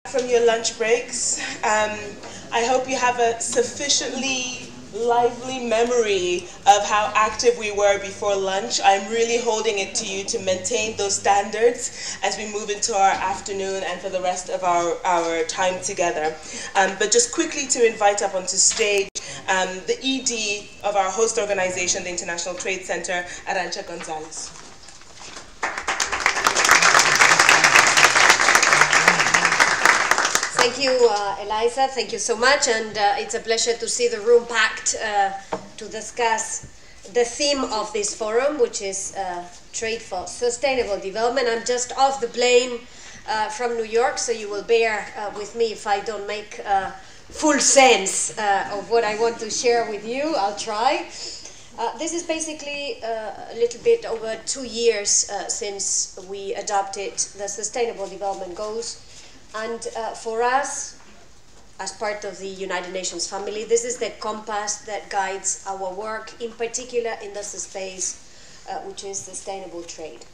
From your lunch breaks. I hope you have a sufficiently lively memory of how active we were before lunch. I'm really holding it to you to maintain those standards as we move into our afternoon and for the rest of our time together. But just quickly to invite up onto stage the ED of our host organization, the International Trade Center, Arantxa Gonzalez. Thank you, Eliza. Thank you so much. And it's a pleasure to see the room packed to discuss the theme of this forum, which is Trade for Sustainable Development. I'm just off the plane from New York, so you will bear with me if I don't make full sense of what I want to share with you. I'll try. This is basically a little bit over 2 years since we adopted the Sustainable Development Goals. And for us, as part of the United Nations family, this is the compass that guides our work, in particular in the space which is sustainable trade.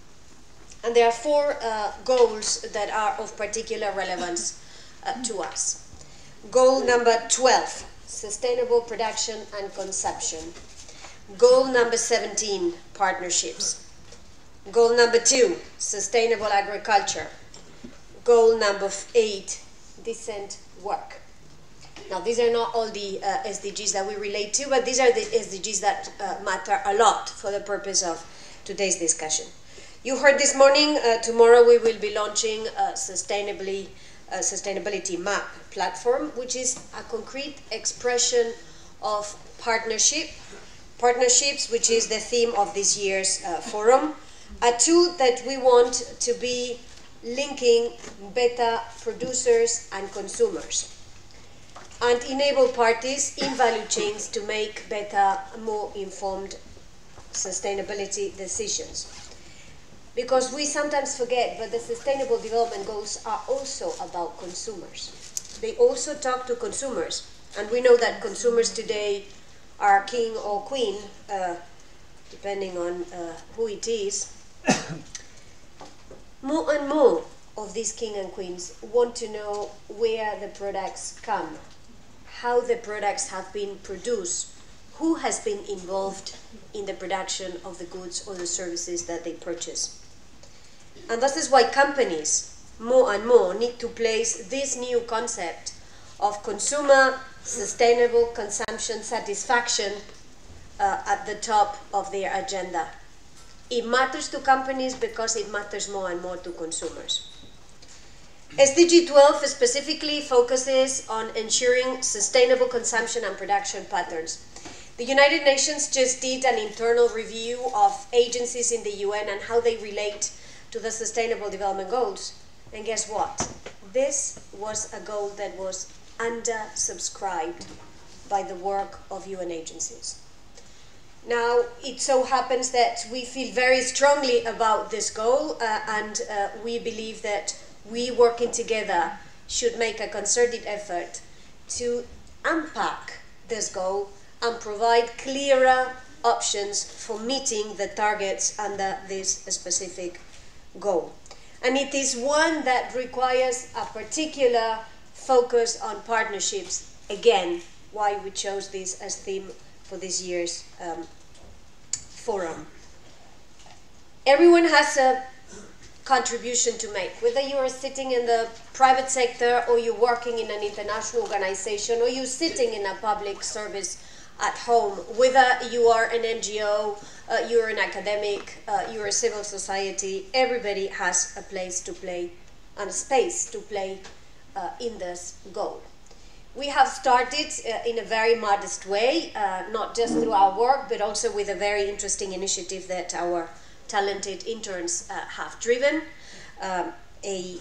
And there are 4 goals that are of particular relevance to us. Goal number 12, sustainable production and consumption. Goal number 17, partnerships. Goal number 2, sustainable agriculture. Goal number 8, decent work. Now, these are not all the SDGs that we relate to, but these are the SDGs that matter a lot for the purpose of today's discussion. You heard this morning, tomorrow we will be launching a sustainability map platform, which is a concrete expression of partnerships, which is the theme of this year's forum, a tool that we want to be linking better producers and consumers and enable parties in value chains to make better, more informed sustainability decisions. Because we sometimes forget, but the Sustainable Development Goals are also about consumers. They also talk to consumers, and we know that consumers today are king or queen, depending on who it is. More and more of these king and queens want to know where the products come, how the products have been produced, who has been involved in the production of the goods or the services that they purchase. And this is why companies, more and more, need to place this new concept of consumer sustainable consumption satisfaction at the top of their agenda. It matters to companies because it matters more and more to consumers. SDG 12 specifically focuses on ensuring sustainable consumption and production patterns. The United Nations just did an internal review of agencies in the UN and how they relate to the Sustainable Development Goals. And guess what? This was a goal that was undersubscribed by the work of UN agencies. Now, it so happens that we feel very strongly about this goal and we believe that we working together should make a concerted effort to unpack this goal and provide clearer options for meeting the targets under this specific goal. And it is one that requires a particular focus on partnerships. Again, why we chose this as theme for this year's forum. Everyone has a contribution to make, whether you are sitting in the private sector or you're working in an international organization or you're sitting in a public service at home, whether you are an NGO, you're an academic, you're a civil society, everybody has a place to play and a space to play in this goal. We have started in a very modest way, not just through our work, but also with a very interesting initiative that our talented interns have driven, a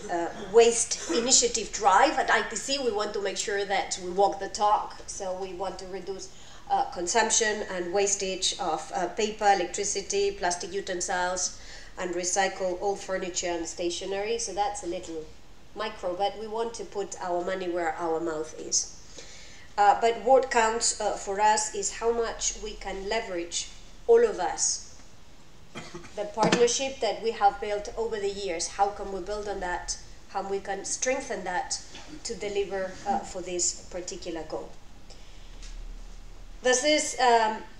waste initiative drive at ITC. We want to make sure that we walk the talk, so we want to reduce consumption and wastage of paper, electricity, plastic utensils, and recycle all furniture and stationery. So that's a little micro, but we want to put our money where our mouth is. But what counts for us is how much we can leverage, all of us, the partnership that we have built over the years. How can we build on that? How we can strengthen that to deliver for this particular goal. This is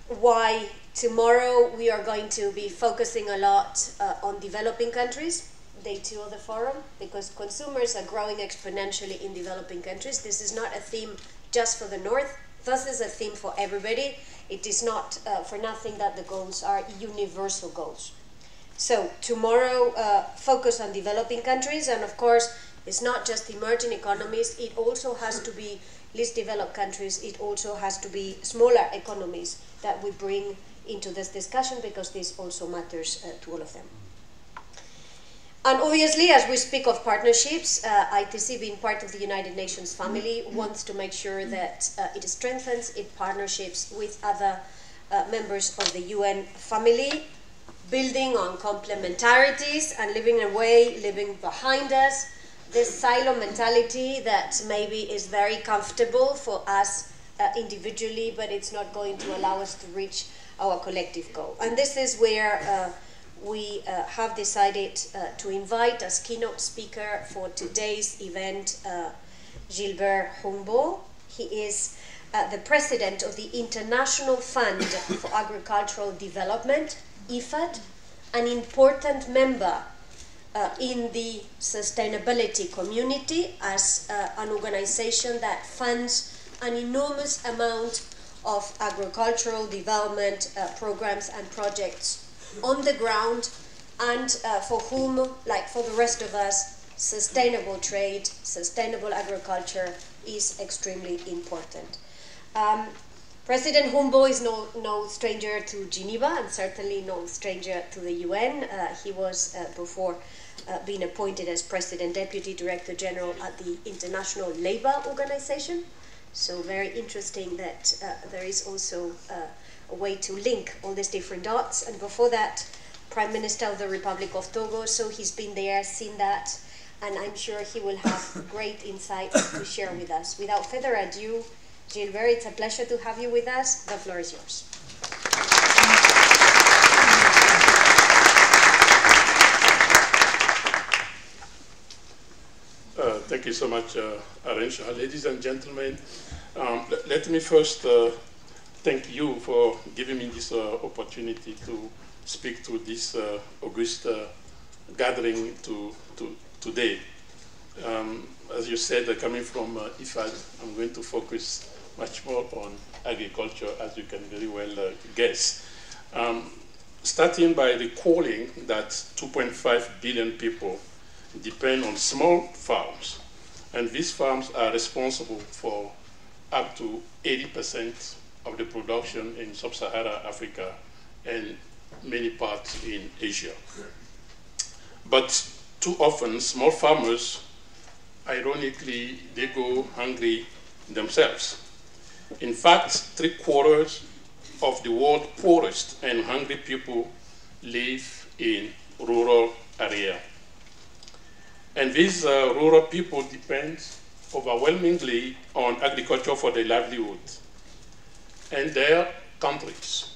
why tomorrow we are going to be focusing a lot on developing countries, day 2 of the forum, because consumers are growing exponentially in developing countries. This is not a theme just for the North. This is a theme for everybody. It is not for nothing that the goals are universal goals. So tomorrow, focus on developing countries, and of course, it's not just emerging economies, it also has to be least developed countries, it also has to be smaller economies that we bring into this discussion, because this also matters to all of them. And obviously, as we speak of partnerships, ITC, being part of the United Nations family, wants to make sure that it strengthens its partnerships with other members of the UN family, building on complementarities and leaving behind us this silo mentality that maybe is very comfortable for us individually, but it's not going to allow us to reach our collective goal. And this is where we have decided to invite as keynote speaker for today's event Gilbert Humbo. He is the president of the International Fund for Agricultural Development, IFAD, an important member in the sustainability community as an organization that funds an enormous amount of agricultural development programs and projects on the ground, and for whom, like for the rest of us, sustainable trade, sustainable agriculture is extremely important. President Humbo is no stranger to Geneva, and certainly no stranger to the UN. He was, before being appointed as President Deputy Director General at the International Labour Organization. So very interesting that there is also a way to link all these different dots. And before that, Prime Minister of the Republic of Togo, so he's been there, seen that, and I'm sure he will have great insights to share with us. Without further ado, Gilbert, it's a pleasure to have you with us. The floor is yours. Thank you so much, Arensha. Ladies and gentlemen, let me first thank you for giving me this opportunity to speak to this august gathering today. As you said, coming from IFAD, I'm going to focus much more on agriculture, as you can very well guess. Starting by recalling that 2.5 billion people depend on small farms, and these farms are responsible for up to 80% of the production in sub-Saharan Africa and many parts in Asia. But too often, small farmers, ironically, they go hungry themselves. In fact, 3/4 of the world's poorest and hungry people live in rural areas. And these rural people depend overwhelmingly on agriculture for their livelihood. And their countries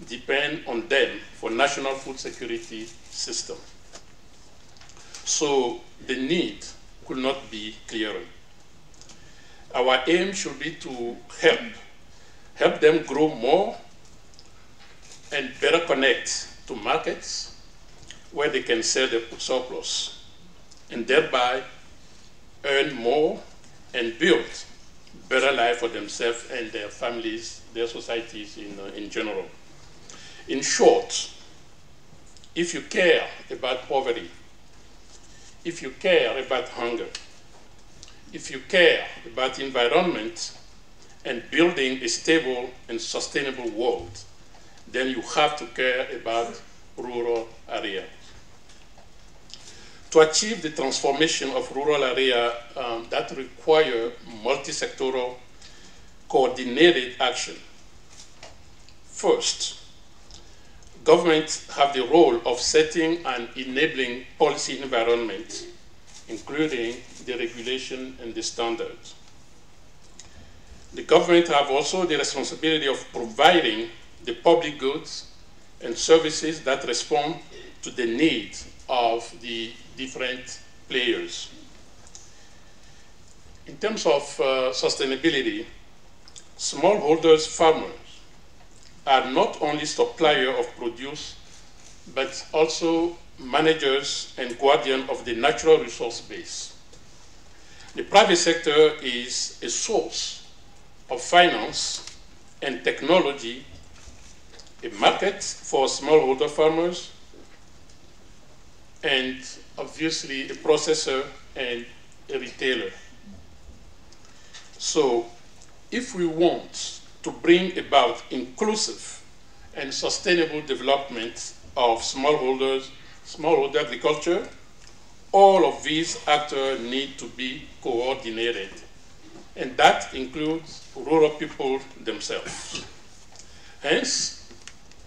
depend on them for national food security system. So the need could not be clearer. Our aim should be to help them grow more and better connect to markets where they can sell their surplus and thereby earn more and build better life for themselves and their families, their societies in general. In short, if you care about poverty, if you care about hunger, if you care about environment and building a stable and sustainable world, then you have to care about rural areas. To achieve the transformation of rural areas that require multi-sectoral coordinated action. First, governments have the role of setting and enabling policy environment, including the regulation and the standards. The government have also the responsibility of providing the public goods and services that respond to the needs of the different players. In terms of sustainability, smallholders farmers are not only suppliers of produce, but also managers and guardians of the natural resource base. The private sector is a source of finance and technology, a market for smallholder farmers, and obviously a processor and a retailer. So if we want to bring about inclusive and sustainable development of smallholder agriculture, all of these actors need to be coordinated, and that includes rural people themselves. Hence,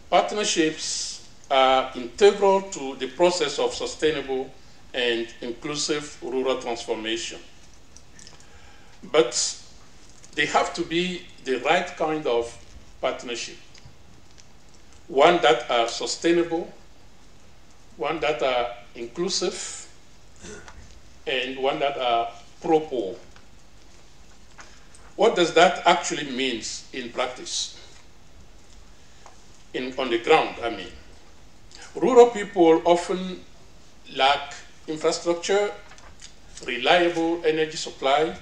partnerships are integral to the process of sustainable and inclusive rural transformation. But they have to be the right kind of partnership, one that are sustainable, one that are inclusive, and one that are pro-poor. What does that actually mean in practice? On the ground, I mean. Rural people often lack infrastructure, reliable energy supply,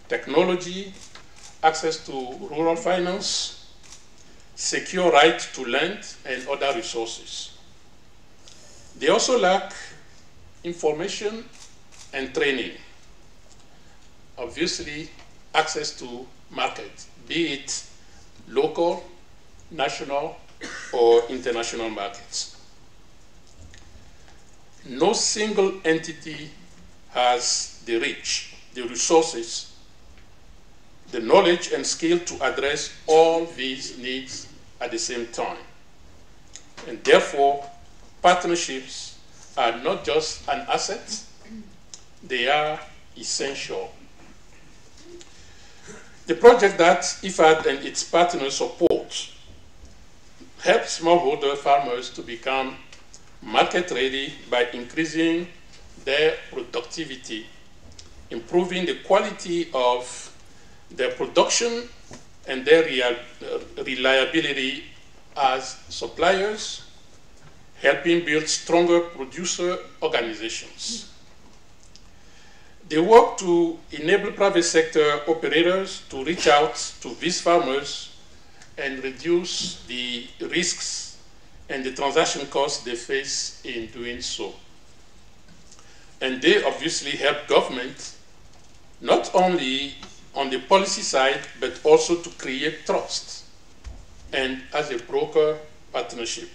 technology, access to rural finance, secure right to land, and other resources. They also lack information and training. Obviously, access to market, be it local, national, or international markets. No single entity has the reach, the resources, the knowledge and skill to address all these needs at the same time. And therefore, partnerships are not just an asset, they are essential. The project that IFAD and its partners support helps smallholder farmers to become market ready by increasing their productivity improving the quality of their production and their reliability as suppliers, helping build stronger producer organizations. They work to enable private sector operators to reach out to these farmers and reduce the risks and the transaction costs they face in doing so. And they obviously help government not only on the policy side, but also to create trust and as a broker partnership.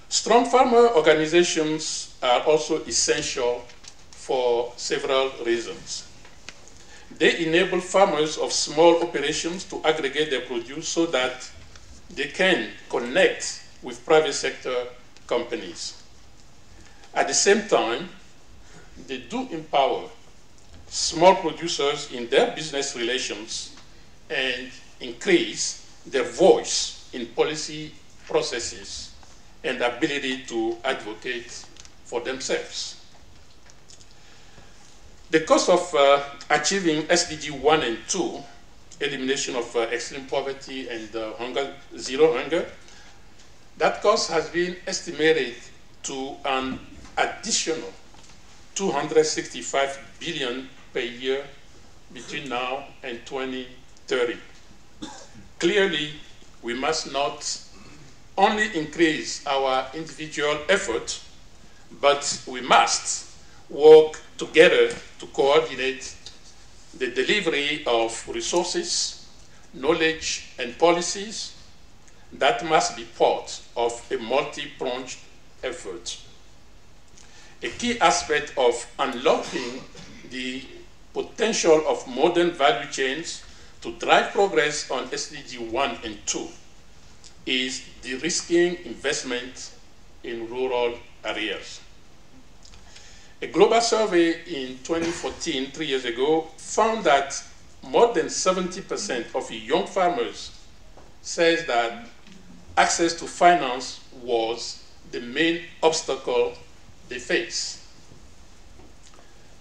Strong farmer organizations are also essential for several reasons. They enable farmers of small operations to aggregate their produce so that they can connect with private sector companies. At the same time, they do empower small producers in their business relations and increase their voice in policy processes and ability to advocate for themselves. The cost of achieving SDG 1 and 2, elimination of extreme poverty and zero hunger, that cost has been estimated to an additional 265 billion per year between now and 2030. Clearly, we must not only increase our individual effort, but we must work together to coordinate the delivery of resources, knowledge, and policies that must be part of a multi-pronged effort. A key aspect of unlocking the potential of modern value chains to drive progress on SDG 1 and 2 is de-risking investment in rural areas. A global survey in 2014, 3 years ago, found that more than 70% of young farmers says that access to finance was the main obstacle they face.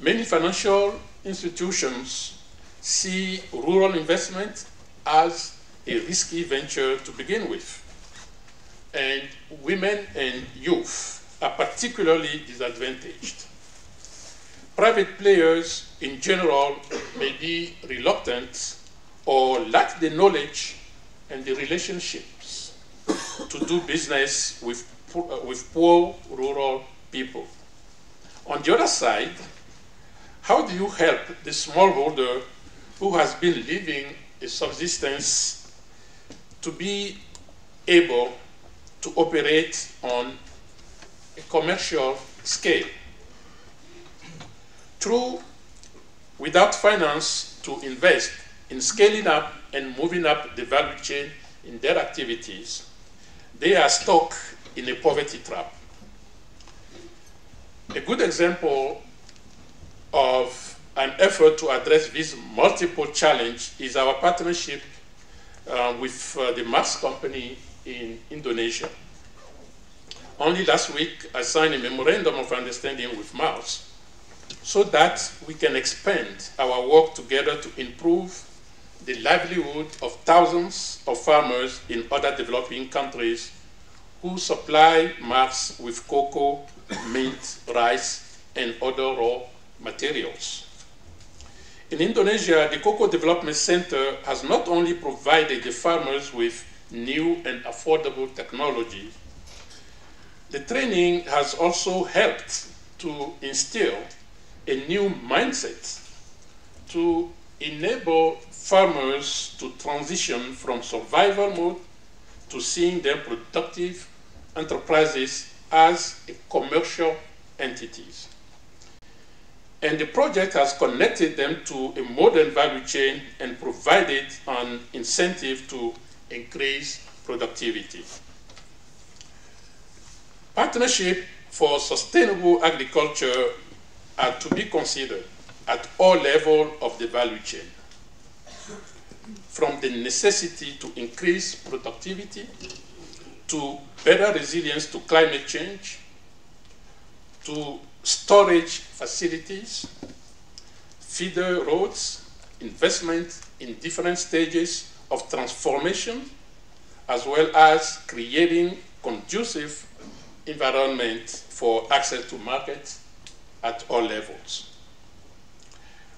Many financial institutions see rural investment as a risky venture to begin with, and women and youth are particularly disadvantaged. Private players in general may be reluctant or lack the knowledge and the relationships to do business with poor rural people. On the other side, how do you help the smallholder who has been living a subsistence to be able to operate on a commercial scale? True, without finance to invest in scaling up and moving up the value chain in their activities, they are stuck in a poverty trap. A good example of an effort to address this multiple challenge is our partnership with the Mars company in Indonesia. Only last week, I signed a memorandum of understanding with Mars so that we can expand our work together to improve the livelihood of thousands of farmers in other developing countries who supply Mars with cocoa, mint, rice, and other raw materials. In Indonesia, the Cocoa Development Center has not only provided the farmers with new and affordable technology, the training has also helped to instill a new mindset to enable farmers to transition from survival mode to seeing their productive enterprises as commercial entities. And the project has connected them to a modern value chain and provided an incentive to increase productivity. Partnership for sustainable agriculture are to be considered at all levels of the value chain, from the necessity to increase productivity, to better resilience to climate change, to storage facilities, feeder roads, investment in different stages of transformation, as well as creating conducive environment for access to markets at all levels.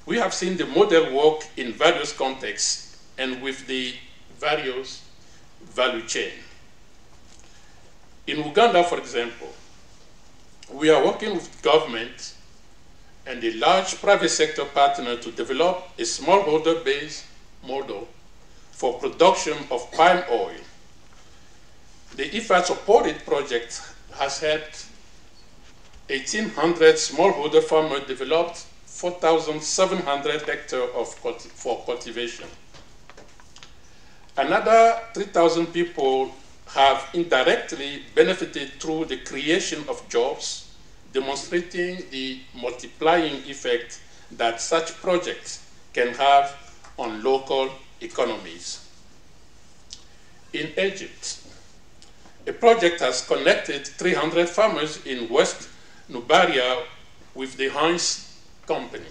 We have seen the model work in various contexts and with the various value chain. In Uganda, for example, we are working with government and a large private sector partner to develop a smallholder-based model for production of palm oil. The IFAD-supported project has helped 1,800 smallholder farmers develop 4,700 hectares for cultivation. Another 3,000 people have indirectly benefited through the creation of jobs, demonstrating the multiplying effect that such projects can have on local economies. In Egypt, a project has connected 300 farmers in West Nubaria with the Heinz company.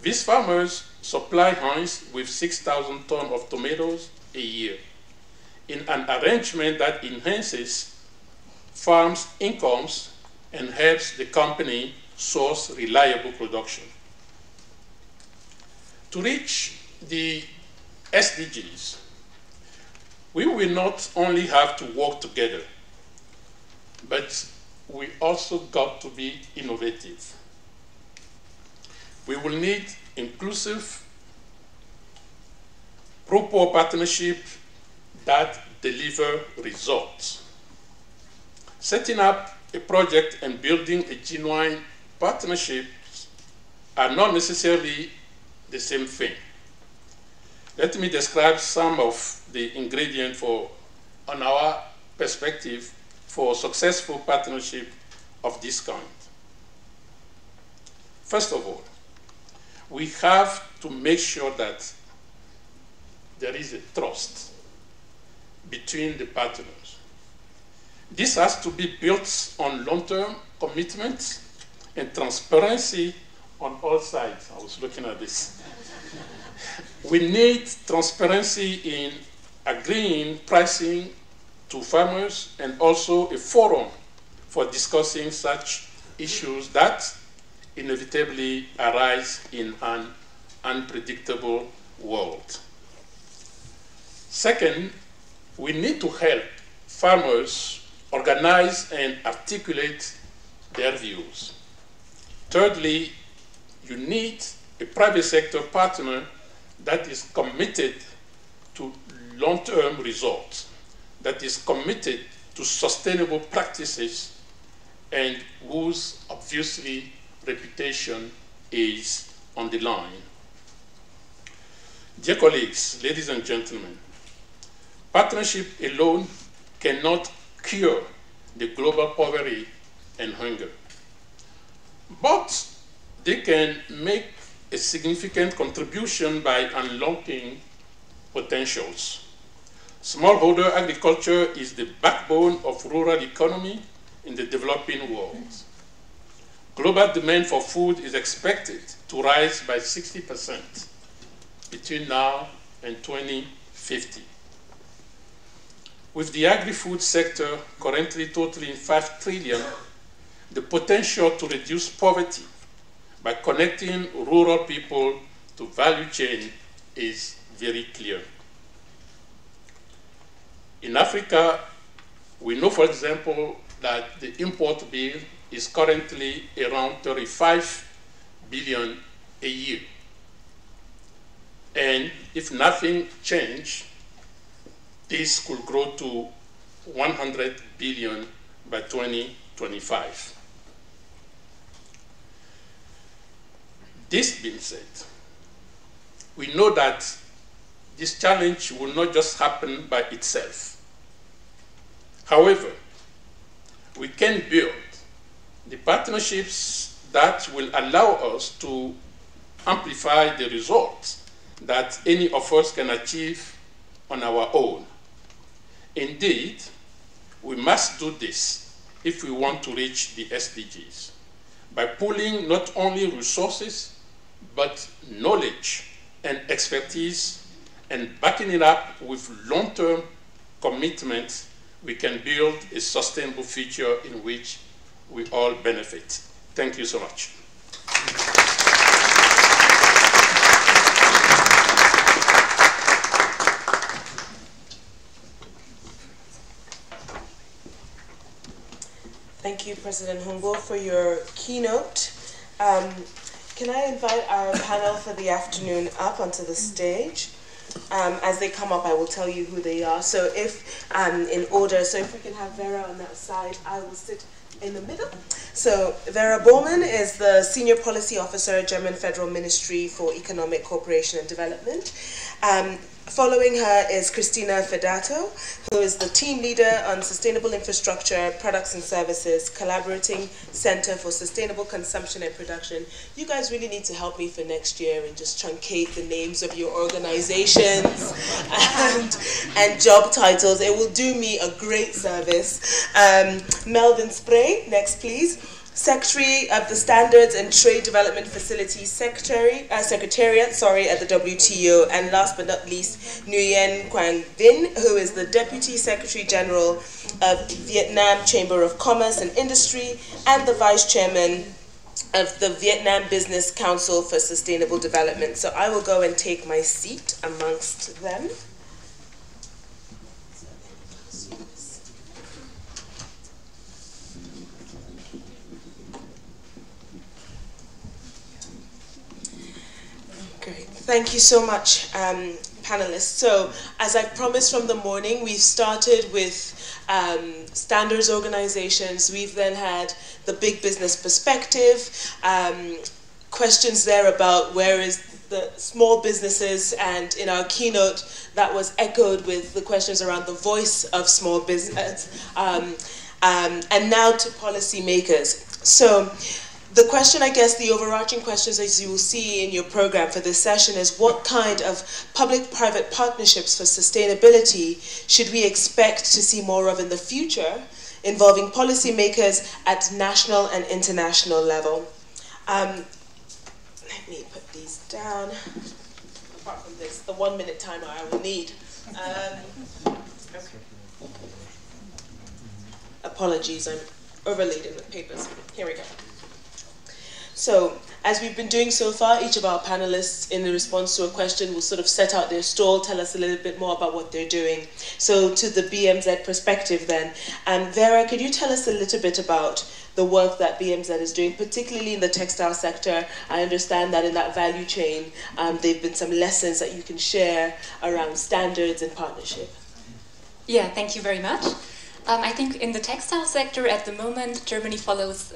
These farmers supply Heinz with 6,000 tons of tomatoes a year in an arrangement that enhances farms' incomes and helps the company source reliable production. To reach the SDGs, we will not only have to work together, but we also got to be innovative. We will need inclusive, pro-poor partnership that deliver results. Setting up a project and building a genuine partnership are not necessarily the same thing. Let me describe some of the ingredients on our perspective for successful partnership of this kind. First of all, we have to make sure that there is a trust between the partners. This has to be built on long-term commitment and transparency on all sides. I was looking at this. We need transparency in agreeing pricing to farmers and also a forum for discussing such issues that inevitably arise in an unpredictable world. Second, we need to help farmers organize and articulate their views. Thirdly, you need a private sector partner that is committed to long-term results, that is committed to sustainable practices, and whose, obviously, reputation is on the line. Dear colleagues, ladies and gentlemen, partnership alone cannot cure the global poverty and hunger, but they can make a significant contribution by unlocking potentials. Smallholder agriculture is the backbone of rural economy in the developing world. Global demand for food is expected to rise by 60% between now and 2050. With the agri-food sector currently totaling 5 trillion, the potential to reduce poverty by connecting rural people to value chain is very clear. In Africa, we know, for example, that the import bill is currently around 35 billion a year. And if nothing changes, this could grow to 100 billion by 2025. This being said, we know that this challenge will not just happen by itself. However, we can build the partnerships that will allow us to amplify the results that any of us can achieve on our own. Indeed, we must do this if we want to reach the SDGs. by pooling not only resources, but knowledge and expertise, and backing it up with long-term commitment, we can build a sustainable future in which we all benefit. Thank you so much. Thank you, President Humble, for your keynote. Can I invite our panel for the afternoon up onto the stage? As they come up, I will tell you who they are. So if, in order, so if we can have Vera on that side, I will sit in the middle. So Vera Bormann is the Senior Policy Officer, German Federal Ministry for Economic Cooperation and Development. Following her is Christina Fedato, who is the Team Leader on Sustainable Infrastructure, Products and Services, Collaborating Center for Sustainable Consumption and Production. You guys really need to help me for next year and just truncate the names of your organizations and job titles. It will do me a great service. Melvin Spray, next please. Secretary of the Standards and Trade Development Facility Secretariat at the WTO, and last but not least, Nguyen Quang Vinh, who is the Deputy Secretary General of Vietnam Chamber of Commerce and Industry and the Vice Chairman of the Vietnam Business Council for Sustainable Development. So I will go and take my seat amongst them. Great. Thank you so much, panelists. So, as I promised from the morning, we've started with standards organizations. We've then had the big business perspective, questions there about where is the small businesses, and in our keynote, that was echoed with the questions around the voice of small business, and now to policymakers. So, the question, I guess, the overarching questions, as you will see in your program for this session, is what kind of public-private partnerships for sustainability should we expect to see more of in the future, involving policymakers at national and international level? Let me put these down. Apart from this, the 1 minute timer I will need. Okay. Apologies, I'm overladen with papers. Here we go. So, as we've been doing so far, each of our panelists, in response to a question, will sort of set out their stall, tell us a little bit more about what they're doing. So, to the BMZ perspective then, Vera, could you tell us a little bit about the work that BMZ is doing, particularly in the textile sector? I understand that in that value chain, there have been some lessons that you can share around standards and partnership. Yeah, thank you very much. I think in the textile sector at the moment, Germany follows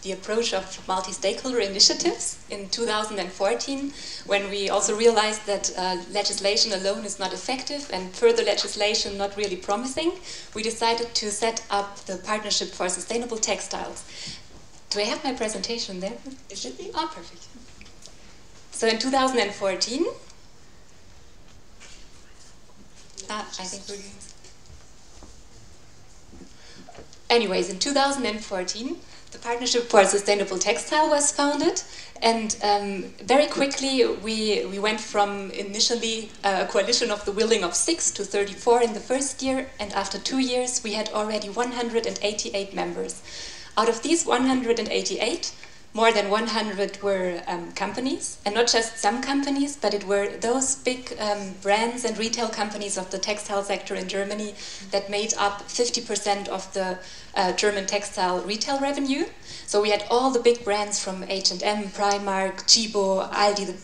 the approach of multi-stakeholder initiatives. In 2014, when we also realized that legislation alone is not effective and further legislation not really promising, we decided to set up the Partnership for Sustainable Textiles. Do I have my presentation there? It should be. Oh, perfect. So in 2014, I think we're going. Anyways, in 2014, the Partnership for Sustainable Textile was founded, and very quickly we went from initially a coalition of the willing of 6 to 34 in the first year, and after 2 years we had already 188 members. Out of these 188, more than 100 were companies, and not just some companies, but it were those big brands and retail companies of the textile sector in Germany that made up 50% of the German textile retail revenue. So we had all the big brands from H&M, Primark, Tchibo, Aldi, the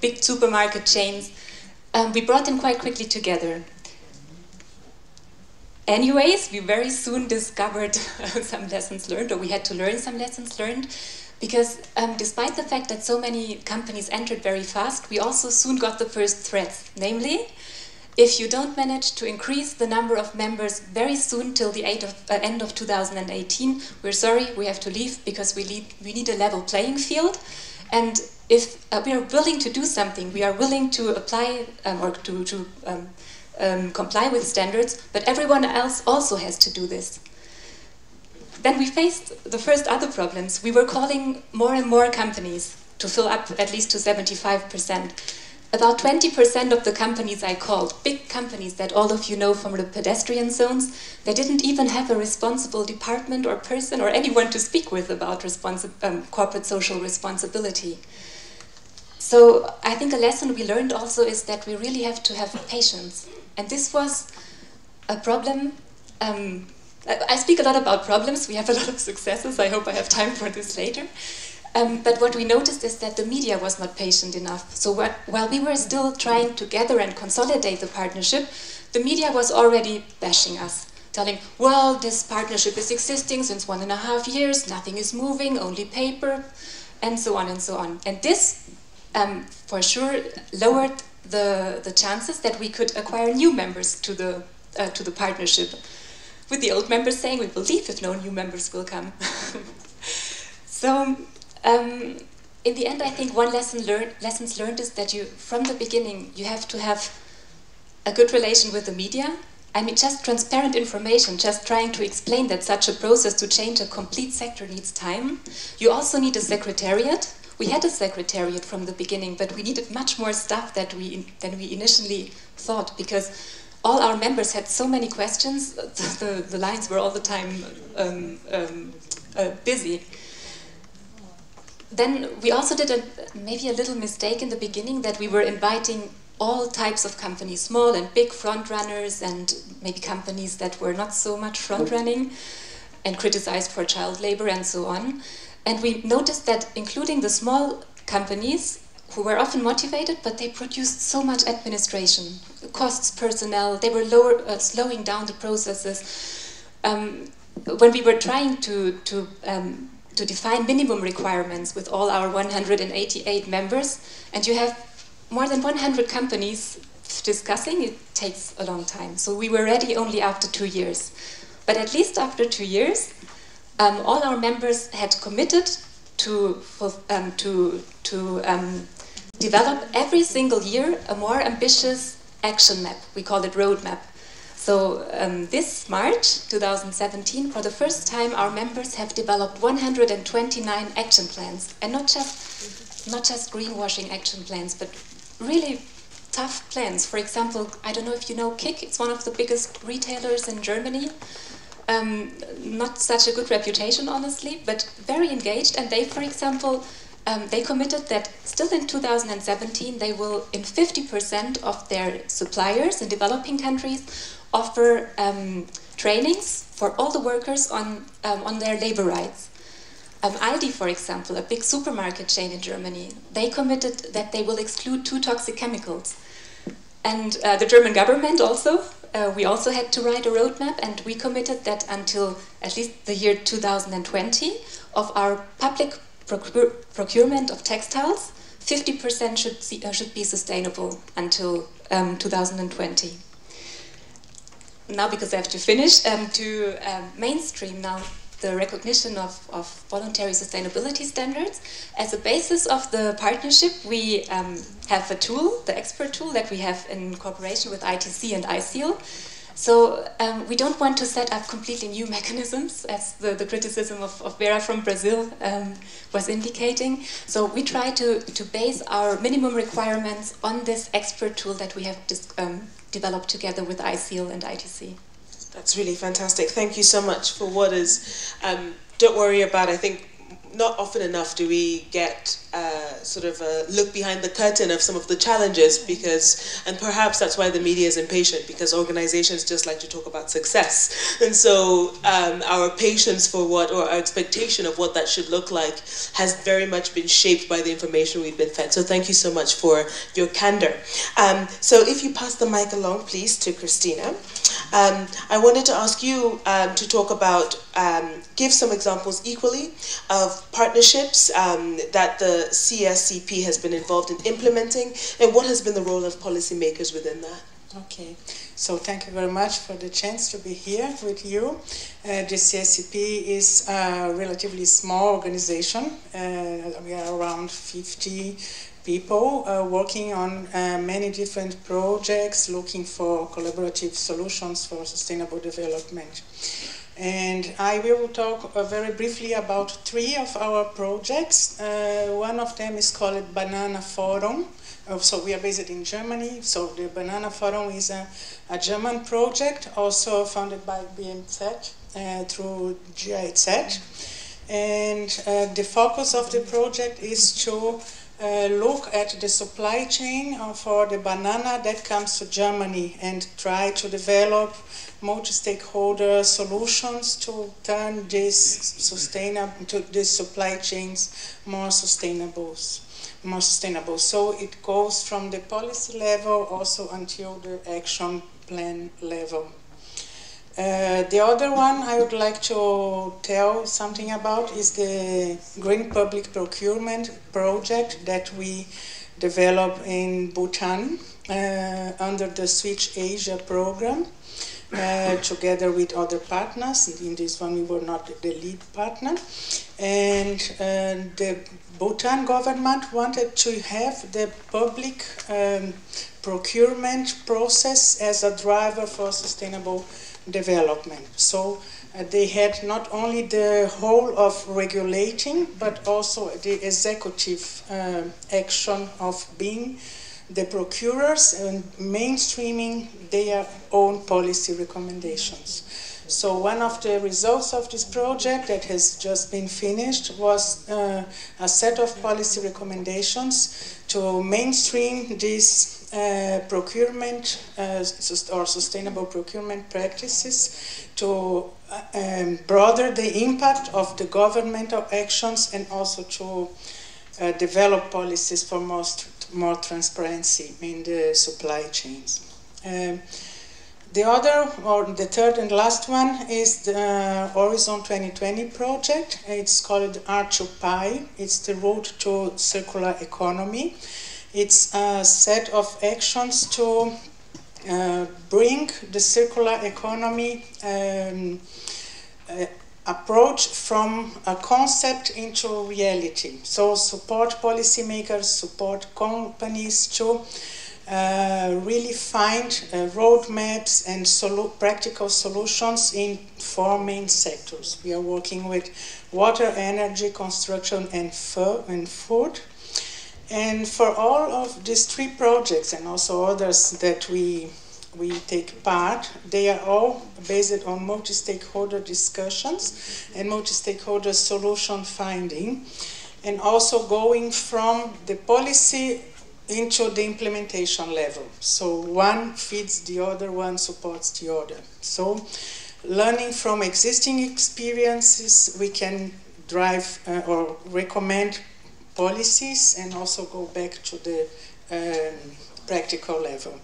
big supermarket chains. We brought them quite quickly together. Anyways, we very soon discovered some lessons learned, or we had to learn some lessons learned. Because despite the fact that so many companies entered very fast, we also soon got the first threats. Namely, if you don't manage to increase the number of members very soon till the end of 2018, we're sorry, we have to leave because we need a level playing field. And if we are willing to do something, we are willing to apply or to comply with standards, but everyone else also has to do this. then we faced the first other problems. We were calling more and more companies to fill up at least to 75%. About 20% of the companies I called, big companies that all of you know from the pedestrian zones, they didn't even have a responsible department or person or anyone to speak with about corporate social responsibility. So I think a lesson we learned also is that we really have to have patience. And this was a problem. I speak a lot about problems. We have a lot of successes. I hope I have time for this later. But what we noticed is that the media was not patient enough. So while we were still trying to gather and consolidate the partnership, the media was already bashing us, telling, well, this partnership is existing since 1.5 years, nothing is moving, only paper, and so on and so on. And this, for sure, lowered the chances that we could acquire new members to the partnership, with the old members saying, we will leave if no new members will come. So, in the end, I think one lessons learned is that from the beginning, you have to have a good relation with the media. I mean, just transparent information, just trying to explain that such a process to change a complete sector needs time. You also need a secretariat. We had a secretariat from the beginning, but we needed much more staff than we initially thought, because all our members had so many questions, the lines were all the time busy. Then we also did maybe a little mistake in the beginning, that we were inviting all types of companies, small and big front runners, and maybe companies that were not so much front running and criticized for child labor and so on. And we noticed that including the small companies, who were often motivated, but they produced so much administration, costs, personnel, they were slowing down the processes. When we were trying to define minimum requirements with all our 188 members, and you have more than 100 companies discussing, it takes a long time. So we were ready only after 2 years. But at least after 2 years, all our members had committed to develop every single year a more ambitious action map. We call it roadmap. So this March 2017, for the first time, our members have developed 129 action plans, and not just greenwashing action plans, but really tough plans. For example, I don't know if you know Kick. It's one of the biggest retailers in Germany. Not such a good reputation, honestly, but very engaged. And they, for example, they committed that still in 2017 they will, in 50% of their suppliers in developing countries, offer trainings for all the workers on their labor rights. Aldi, for example, a big supermarket chain in Germany, they committed that they will exclude 2 toxic chemicals. And the German government also, we also had to write a roadmap, and we committed that until at least the year 2020 of our public procurement of textiles, 50% should be sustainable until 2020. Now, because I have to finish, to mainstream now the recognition of voluntary sustainability standards. As a basis of the partnership, we have a tool, the expert tool that we have in cooperation with ITC and ICIL. So we don't want to set up completely new mechanisms, as the criticism of Vera from Brazil was indicating. So we try to base our minimum requirements on this expert tool that we have developed together with ICIL and ITC. That's really fantastic. Thank you so much for what is, don't worry about, I think, not often enough do we get sort of a look behind the curtain of some of the challenges, because, and perhaps that's why the media is impatient, because organizations just like to talk about success. And so our patience for what, or our expectation of what that should look like has very much been shaped by the information we've been fed. So thank you so much for your candor. So if you pass the mic along, please, to Christina. I wanted to ask you to talk about, give some examples equally of partnerships that the CSCP has been involved in implementing, and what has been the role of policymakers within that? Okay, so thank you very much for the chance to be here with you. The CSCP is a relatively small organization. We are around 50 people working on many different projects, looking for collaborative solutions for sustainable development. And I will talk very briefly about 3 of our projects. One of them is called Banana Forum. So we are based in Germany. So the Banana Forum is a German project, also funded by BMZ through GIZ. And the focus of the project is to look at the supply chain for the banana that comes to Germany and try to develop multi-stakeholder solutions to turn these supply chains more sustainable. So it goes from the policy level also until the action plan level. The other one I would like to tell something about is the Green Public Procurement project that we developed in Bhutan under the Switch Asia program together with other partners. In this one we were not the lead partner. And the Bhutan government wanted to have the public procurement process as a driver for sustainable development. So they had not only the whole of regulating, but also the executive action of being the procurers and mainstreaming their own policy recommendations. So one of the results of this project that has just been finished was a set of policy recommendations to mainstream this procurement or sustainable procurement practices to broaden the impact of the governmental actions and also to develop policies for more transparency in the supply chains. The other, or the third and last one, is the Horizon 2020 project. It's called R2Pi. It's the road to circular economy. It's a set of actions to bring the circular economy approach from a concept into reality. So support policymakers, support companies to really find roadmaps and practical solutions in 4 main sectors. We are working with water, energy, construction, and food. And for all of these 3 projects and also others that we take part, they are all based on multi-stakeholder discussions and multi-stakeholder solution finding, and also going from the policy into the implementation level. So one feeds the other, one supports the other. So learning from existing experiences, we can drive or recommend policies and also go back to the practical level.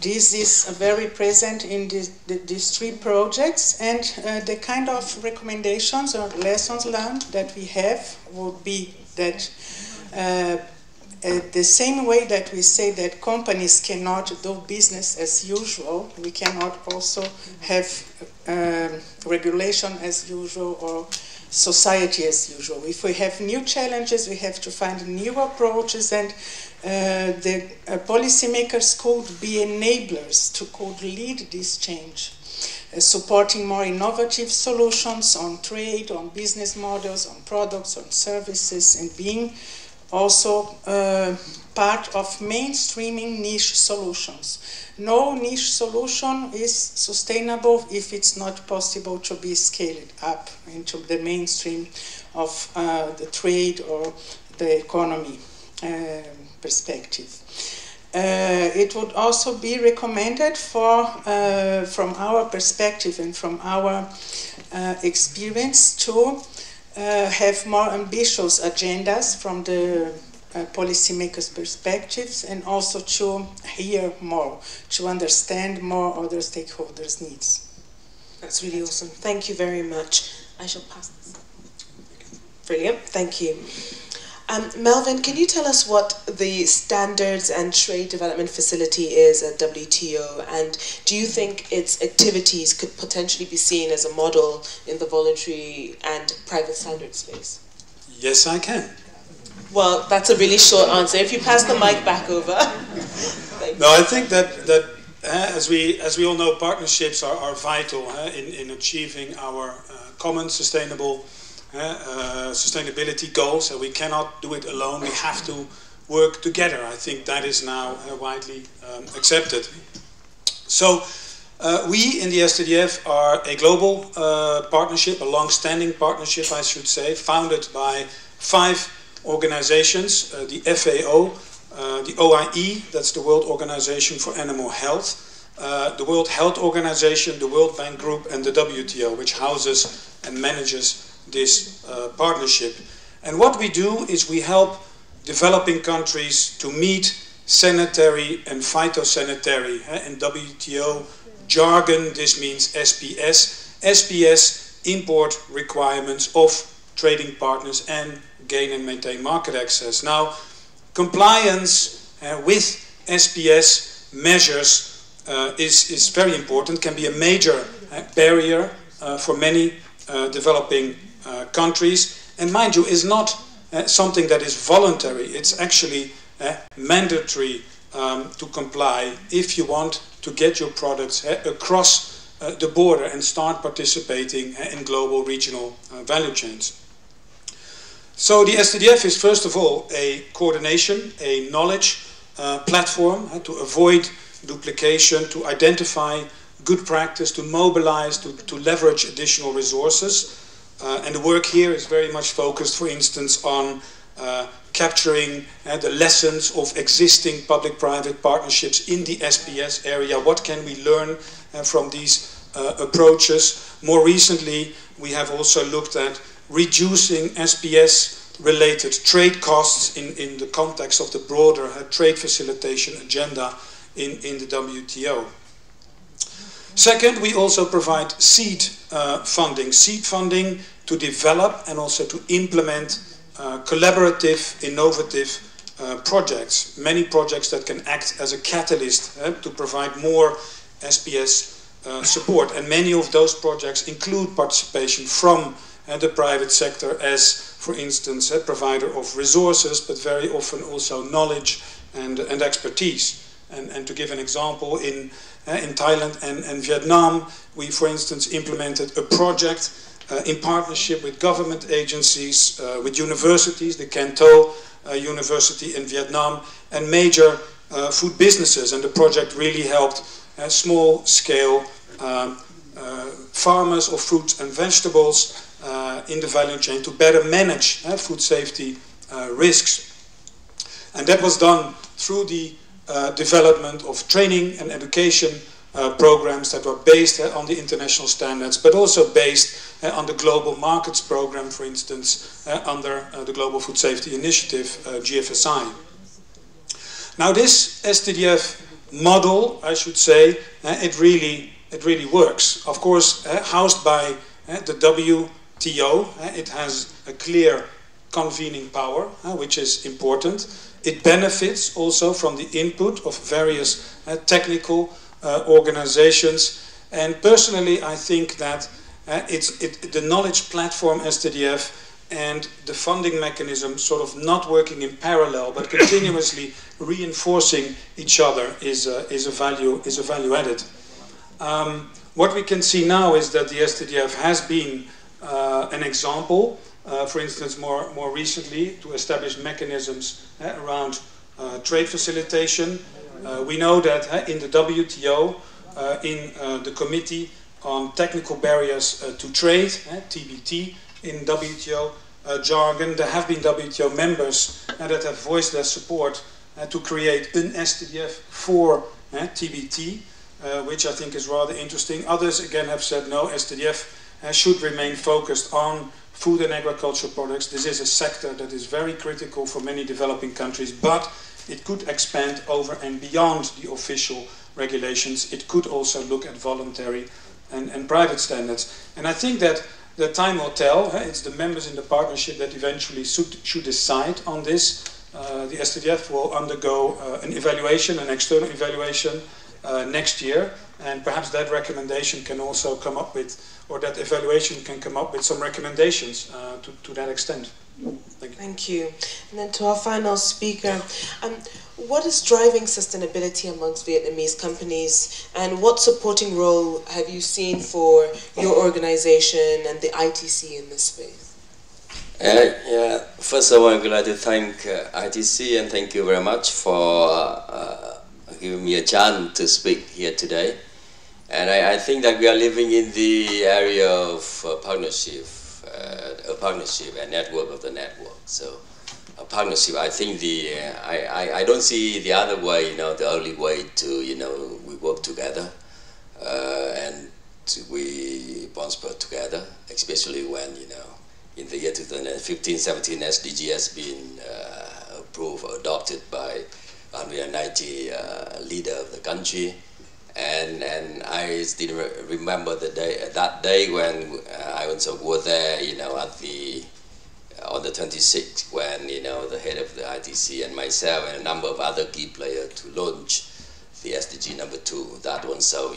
This is very present in these 3 projects, and the kind of recommendations or lessons learned that we have would be that the same way that we say that companies cannot do business as usual, we cannot also have regulation as usual or society as usual. If we have new challenges, we have to find new approaches, and the policymakers could be enablers could lead this change, supporting more innovative solutions on trade, on business models, on products, on services, and being also part of mainstreaming niche solutions. No niche solution is sustainable if it's not possible to be scaled up into the mainstream of the trade or the economy perspective. It would also be recommended for, from our perspective and from our experience, to have more ambitious agendas from the policymakers' perspectives, and also to hear more, to understand more other stakeholders' needs. That's really awesome. Thank you very much. I shall pass this. Brilliant. Thank you. Melvin, can you tell us what the Standards and Trade Development Facility is at WTO, and do you think its activities could potentially be seen as a model in the voluntary and private standard space? Yes, I can. Well, that's a really short answer. If you pass the mic back over. No, I think that as we all know, partnerships are vital in achieving our common sustainability goals. We cannot do it alone. We have to work together. I think that is now widely accepted. So we in the STDF are a global partnership, a long-standing partnership, I should say, founded by 5 organizations, the FAO, the OIE, that's the World Organization for Animal Health, the World Health Organization, the World Bank Group, and the WTO, which houses and manages this partnership. And what we do is we help developing countries to meet sanitary and phytosanitary. In WTO jargon, this means SPS. SPS, import requirements of trading partners and gain and maintain market access. Now, compliance with SPS measures is very important, can be a major barrier for many developing countries, and mind you, is not something that is voluntary. It's actually mandatory to comply if you want to get your products across the border and start participating in global regional value chains. So the STDF is first of all a coordination, a knowledge platform to avoid duplication, to identify good practice, to mobilize, to leverage additional resources. And the work here is very much focused, for instance, on capturing the lessons of existing public-private partnerships in the SPS area. What can we learn from these approaches? More recently, we have also looked at reducing SPS-related trade costs in the context of the broader trade facilitation agenda in the WTO. Second, we also provide seed funding to develop and also to implement collaborative, innovative projects. Many projects that can act as a catalyst to provide more SPS support. And many of those projects include participation from the private sector as, for instance, a provider of resources, but very often also knowledge and expertise. And to give an example, in Thailand and Vietnam, we, for instance, implemented a project in partnership with government agencies, with universities, the Can Tho University in Vietnam, and major food businesses. And the project really helped small-scale farmers of fruits and vegetables in the value chain to better manage food safety risks. And that was done through the development of training and education programs that were based on the international standards, but also based on the Global Markets Program, for instance, under the Global Food Safety Initiative, GFSI. Now this STDF model, I should say, it really works. Of course, housed by the WTO, it has a clear convening power, which is important. It benefits also from the input of various technical organizations. And personally, I think that the knowledge platform STDF and the funding mechanism sort of not working in parallel, but continuously reinforcing each other is a value added. What we can see now is that the STDF has been an example. For instance, more recently, to establish mechanisms around trade facilitation. We know that in the WTO, in the Committee on Technical Barriers to Trade, TBT, in WTO jargon, there have been WTO members that have voiced their support to create an STDF for TBT, which I think is rather interesting. Others, again, have said no, STDF should remain focused on food and agricultural products. This is a sector that is very critical for many developing countries, but it could expand over and beyond the official regulations. It could also look at voluntary and private standards. And I think that the time will tell. It's the members in the partnership that eventually should decide on this. The STDF will undergo an evaluation, an external evaluation next year, and perhaps that recommendation can also come up with, or that evaluation can come up with some recommendations to that extent. Thank you. Thank you. And then to our final speaker, what is driving sustainability amongst Vietnamese companies, and what supporting role have you seen for your organization and the ITC in this space? Yeah. First of all, I would like to thank ITC, and thank you very much for giving me a chance to speak here today. And I think that we are living in the area of partnership, a partnership and network of the network. So a partnership, I think I don't see the other way, the only way to, we work together and we prosper together, especially when, in the year 2015-17, SDG has been approved, adopted by 190 leader of the country. And I still remember that day when I also was there, on the 26th, when the head of the ITC and myself and a number of other key players to launch the SDG number 2. That also,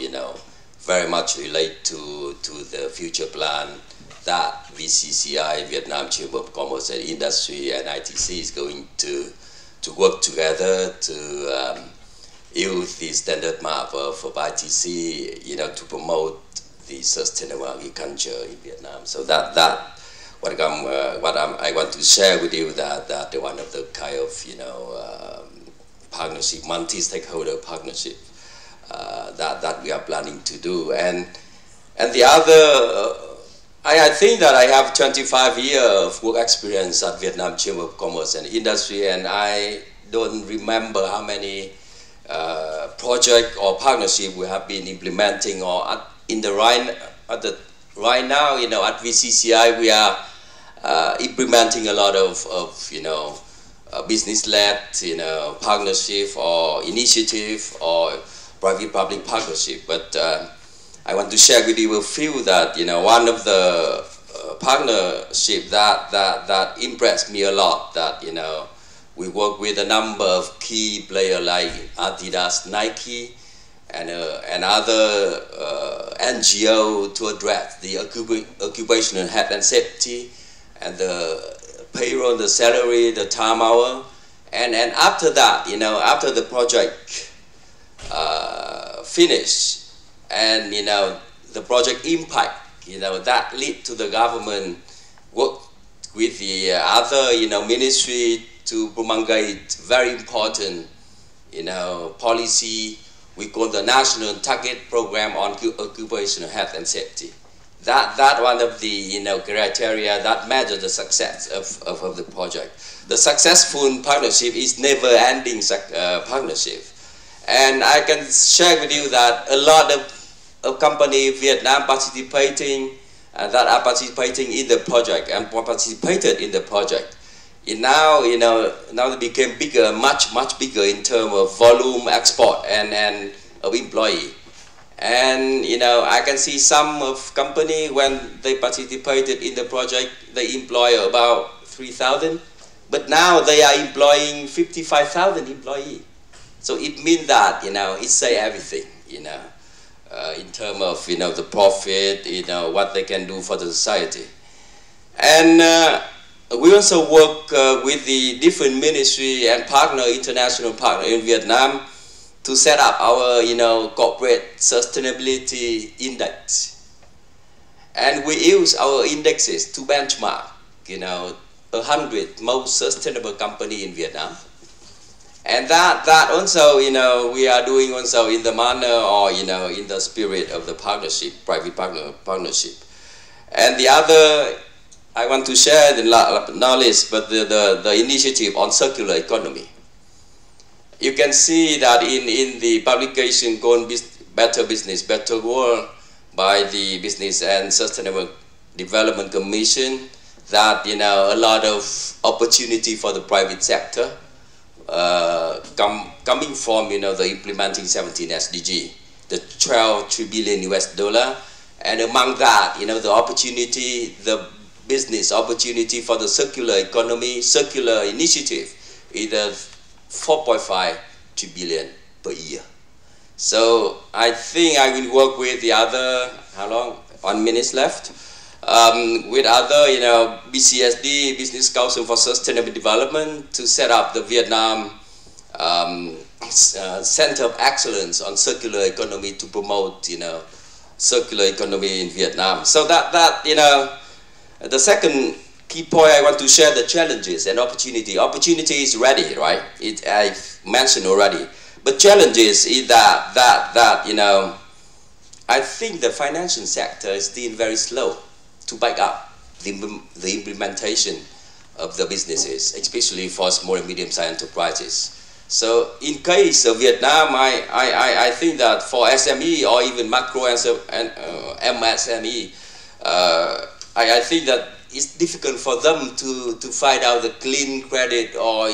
very much relate to the future plan that VCCI, Vietnam Chamber of Commerce and Industry, and ITC is going to work together to use the standard map of ITC, to promote the sustainable agriculture in Vietnam. So I want to share with you that one of the kind of partnership, multi-stakeholder partnership that we are planning to do, and the other. I think that I have 25 years of work experience at Vietnam Chamber of Commerce and Industry, and I don't remember how many project or partnership we have been implementing, or right now, at VCCI we are implementing a lot of business-led, partnership or initiative or private-public partnership. But I want to share with you a few that, one of the partnership that impressed me a lot, that, we work with a number of key players like Adidas, Nike, and other NGO to address the occupational health and safety, and the payroll, the salary, the time hour. And after that, after the project finished, and the project impact, that lead to the government work with the other ministry to promulgate very important policy we call the National Target Program on Occupational Health and Safety. That one of the criteria that measures the success of the project. The successful partnership is never-ending partnership, and I can share with you that a lot of companies in Vietnam participating that are participating in the project and participated in the project. And now, now they became bigger, much bigger in terms of volume, export, and of employee. And I can see some of company when they participated in the project, they employ about 3,000, but now they are employing 55,000 employees. So it means that it say everything, in terms of the profit, what they can do for the society. And we also work with the different ministry and international partner in Vietnam to set up our, corporate sustainability index. And we use our indexes to benchmark, 100 most sustainable company in Vietnam. And that also, we are doing also in the manner or, in the spirit of the partnership, private partnership. And the other, I want to share the knowledge, but the initiative on circular economy. You can see that in the publication called Better Business, Better World by the Business and Sustainable Development Commission, that a lot of opportunity for the private sector coming from the implementing 17 SDG, the 12 billion US dollar, and among that the opportunity, the business opportunity for the circular economy, circular initiative, is 4.5 billion per year. So I think I will work with the other, how long? 1 minute left. with other, BCSD, Business Council for Sustainable Development, to set up the Vietnam Center of Excellence on Circular Economy to promote, circular economy in Vietnam. So the second key point I want to share, the challenges and opportunity. Opportunity is ready, right? I've mentioned already. But challenges is that I think the financial sector is still very slow to back up the implementation of the businesses, especially for small and medium-sized enterprises. So in case of Vietnam, I think that for SME or even macro and MSME, I think that it's difficult for them to find out the clean credit or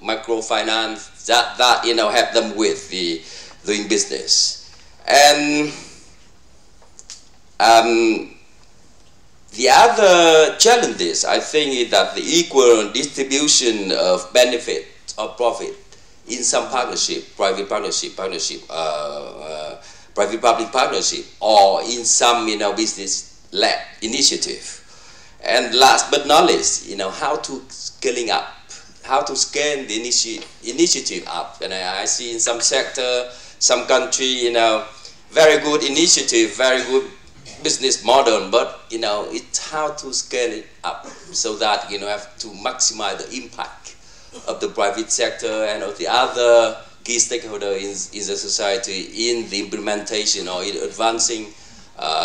microfinance that help them with doing business. And the other challenges, I think, is that the equal distribution of benefit or profit in some partnership, private-public partnership, or in some business-led initiative. And last but not least, how to scaling up, how to scale the initiative up. And I see in some sector, some country, very good initiative, very good business model, but it's how to scale it up so that have to maximize the impact of the private sector and of the other key stakeholders in the society in the implementation or in advancing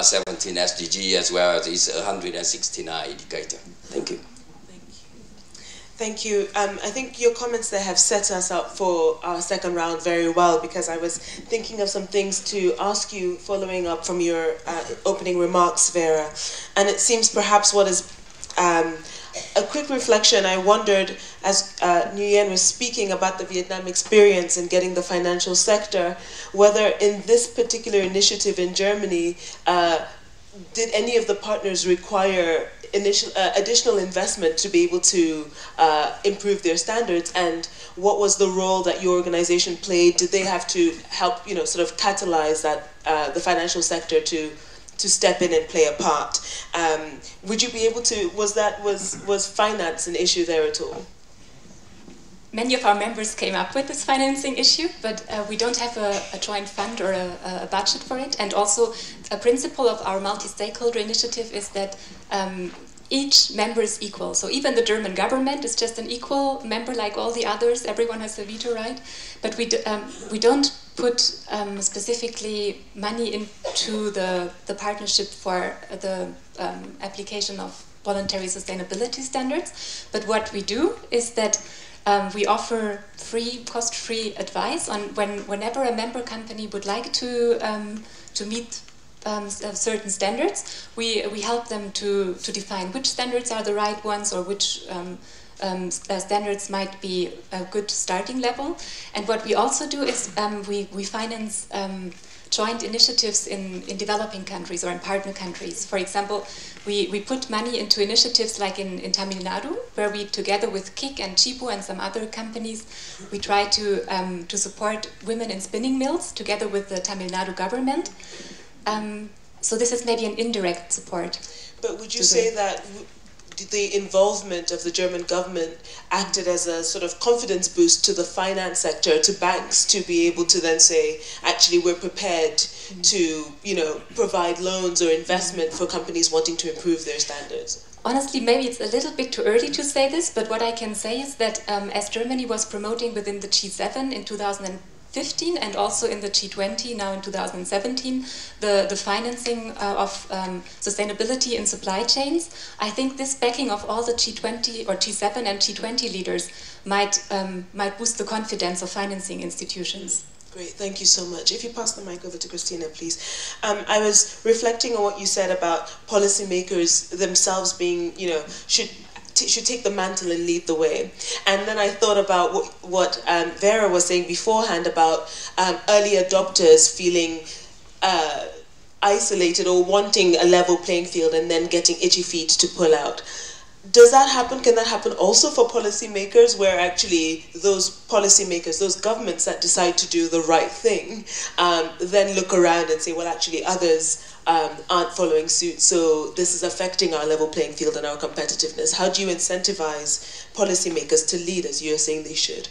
17 SDG as well as its 169 indicator. Thank you. Thank you. I think your comments there have set us up for our second round very well, because I was thinking of some things to ask you following up from your opening remarks, Vera. And it seems perhaps what is a quick reflection, I wondered, as Nguyen was speaking about the Vietnam experience and getting the financial sector, whether in this particular initiative in Germany, did any of the partners require additional investment to be able to improve their standards, and what was the role that your organization played? Did they have to help, sort of catalyze that the financial sector to step in and play a part? Would you be able to? Was finance an issue there at all? Many of our members came up with this financing issue, but we don't have a joint fund or a budget for it. And also, a principle of our multi-stakeholder initiative is that each member is equal. So even the German government is just an equal member like all the others. Everyone has a veto right. But we don't put specifically money into the partnership for the application of voluntary sustainability standards. But what we do is that we offer cost-free advice on whenever a member company would like to meet certain standards. We help them to define which standards are the right ones, or which standards might be a good starting level. And what we also do is we finance joint initiatives in developing countries or in partner countries. For example, we put money into initiatives like in Tamil Nadu, where we, together with KIK and Chipo and some other companies, we try to support women in spinning mills together with the Tamil Nadu government. So this is maybe an indirect support. But would you say that the involvement of the German government acted as a sort of confidence boost to the finance sector, to banks, to be able to then say, actually, we're prepared to, provide loans or investment for companies wanting to improve their standards? Honestly, maybe it's a little bit too early to say this, but what I can say is that as Germany was promoting within the G7 in 2015 and also in the G20 now in 2017, the financing of sustainability in supply chains, I think this backing of all the G20 or G7 and G20 leaders might boost the confidence of financing institutions. Great, thank you so much. If you pass the mic over to Christina, please. I was reflecting on what you said about policymakers themselves being, should take the mantle and lead the way. And then I thought about what Vera was saying beforehand about early adopters feeling isolated or wanting a level playing field and then getting itchy feet to pull out. does that happen? Can that happen also for policymakers, where actually those policymakers, those governments that decide to do the right thing, then look around and say, well, actually others aren't following suit, so this is affecting our level playing field and our competitiveness? How do you incentivize policymakers to lead as you're saying they should?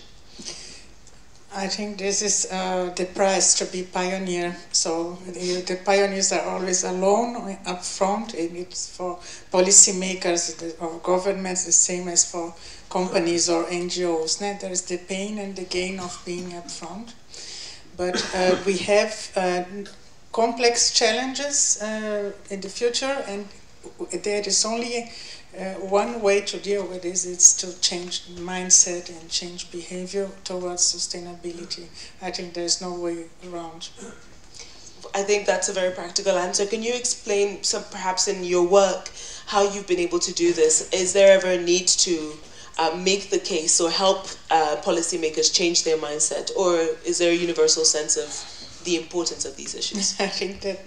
I think this is the price to be pioneer. So the pioneers are always alone up front, and it's for policymakers or governments the same as for companies or NGOs. There is the pain and the gain of being up front. But we have complex challenges in the future, and there is only one way to deal with this. It's to change mindset and change behavior towards sustainability. I think there's no way around. I think that's a very practical answer. Can you explain, perhaps in your work, how you've been able to do this? Is there ever a need to make the case or help policymakers change their mindset, or is there a universal sense of the importance of these issues? I think that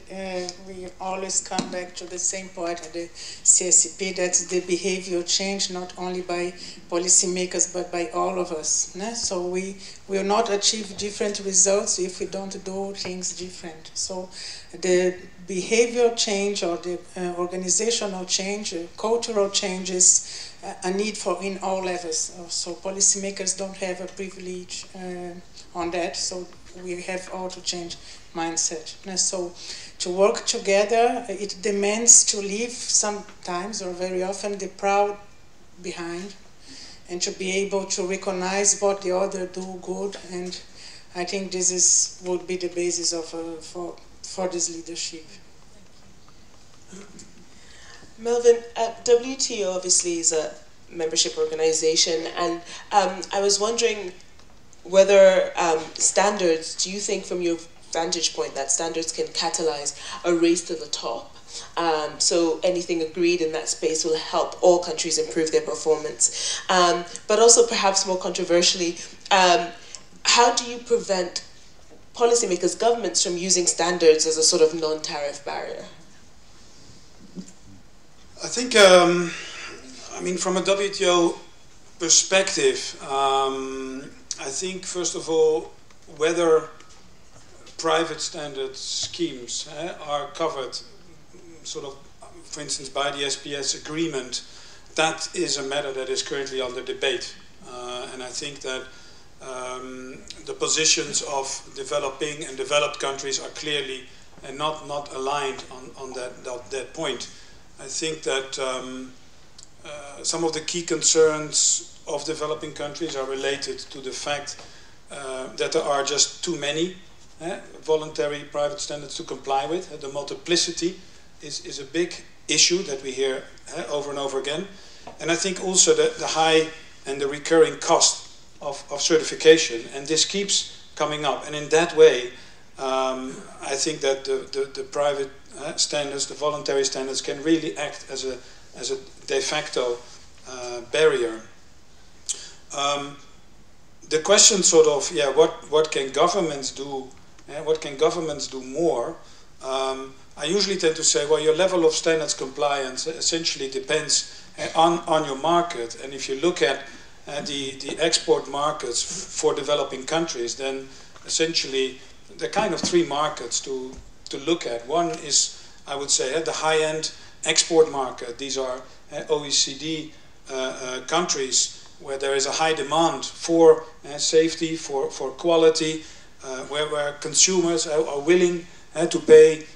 we always come back to the same point at the CSCP, that's the behavior change, not only by policymakers, but by all of us. So we will not achieve different results if we don't do things different. So the behavior change or the organizational change, cultural changes, a need for in all levels. So policymakers don't have a privilege on that, so we have all to change mindset. So to work together, it demands to leave sometimes or very often the proud behind, and to be able to recognize what the other do good. And I think this would be the basis of for this leadership. Melvin, WTO obviously is a membership organization, and I was wondering whether standards, do you think from your vantage point that standards can catalyze a race to the top? So anything agreed in that space will help all countries improve their performance. But also perhaps more controversially, how do you prevent policymakers, governments from using standards as a sort of non-tariff barrier? I think, I mean, from a WTO perspective, I think, first of all, whether private standard schemes are covered, sort of, for instance, by the SPS agreement, that is a matter that is currently under debate. And I think that the positions of developing and developed countries are clearly not aligned on that point. I think that some of the key concerns of developing countries are related to the fact that there are just too many voluntary private standards to comply with. The multiplicity is a big issue that we hear over and over again. And I think also that the high and the recurring cost of certification, and this keeps coming up. And in that way, I think that the private standards, the voluntary standards, can really act as a de facto barrier. The question sort of, what can governments do? What can governments do more? I usually tend to say, well, your level of standards compliance essentially depends on your market. And if you look at the export markets for developing countries, then essentially there are kind of three markets to look at. One is, I would say, the high-end export market. These are OECD countries where there is a high demand for safety, for quality, where consumers are willing to pay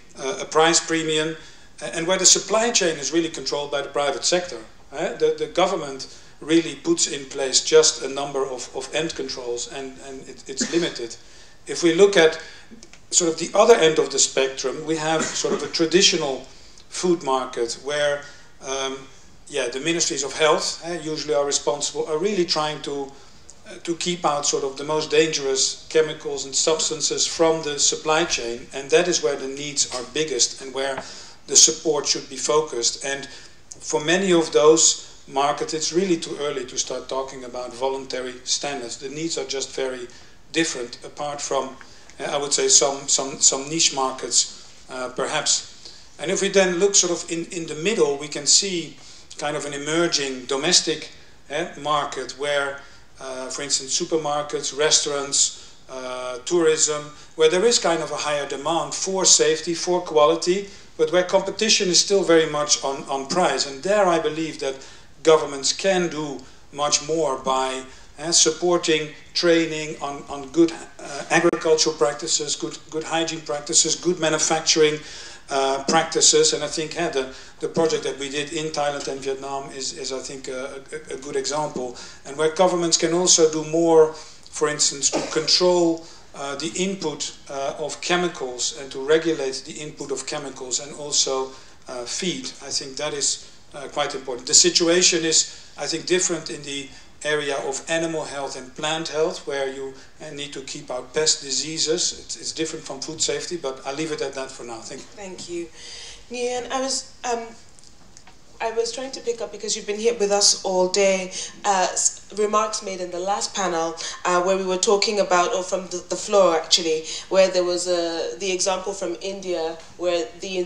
a price premium, and where the supply chain is really controlled by the private sector. The government really puts in place just a number of end controls, and it's limited. If we look at sort of the other end of the spectrum, we have sort of a traditional food market where the ministries of health usually are responsible, are really trying to keep out sort of the most dangerous chemicals and substances from the supply chain, and that is where the needs are biggest and where the support should be focused. And for many of those markets, it's really too early to start talking about voluntary standards. The needs are just very different, apart from, I would say, some niche markets, perhaps. And if we then look sort of in the middle, we can see kind of an emerging domestic market where, for instance, supermarkets, restaurants, tourism, where there is kind of a higher demand for safety, for quality, but where competition is still very much on price. And there I believe that governments can do much more by supporting training on good agricultural practices, good hygiene practices, good manufacturing practices. And I think the project that we did in Thailand and Vietnam is I think, a good example. And where governments can also do more, for instance, to control the input of chemicals and to regulate the input of chemicals and also feed. I think that is quite important. The situation is, I think, different in the area of animal health and plant health, where you need to keep out pest diseases. It's different from food safety, but I'll leave it at that for now. Thank you. Thank you. Nguyen, I was trying to pick up, because you've been here with us all day, remarks made in the last panel where we were talking about, or from the floor actually, where there was the example from India where the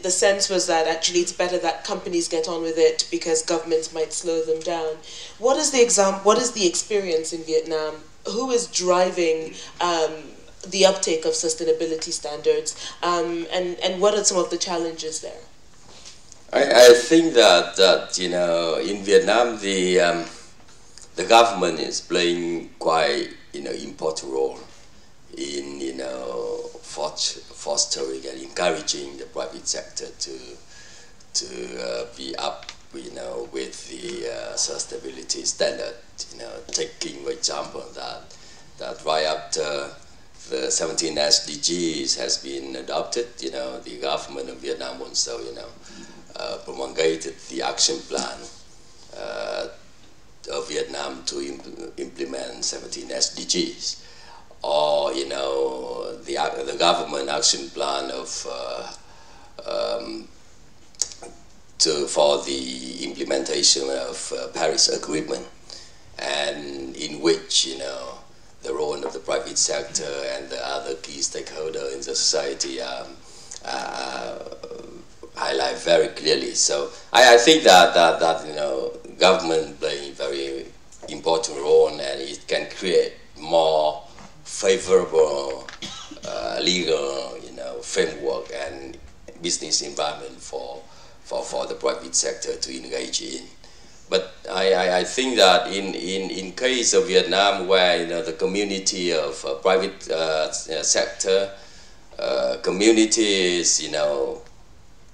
sense was that actually it's better that companies get on with it because governments might slow them down. What is the experience in Vietnam? Who is driving the uptake of sustainability standards, and what are some of the challenges there? I think that you know, in Vietnam the government is playing quite important role in fostering and encouraging the private sector to be up with the sustainability standard. Taking for example that right after the 17 SDGs has been adopted, the government of Vietnam also promulgated the action plan of Vietnam to implement 17 SDGs, or the government action plan of for the implementation of Paris Agreement, and in which the role of the private sector and the other key stakeholders in the society highlight very clearly. So I think that government playing a very important role, and it can create more favorable legal framework and business environment for the private sector to engage in. But I think that in case of Vietnam, where the community of private sector communities,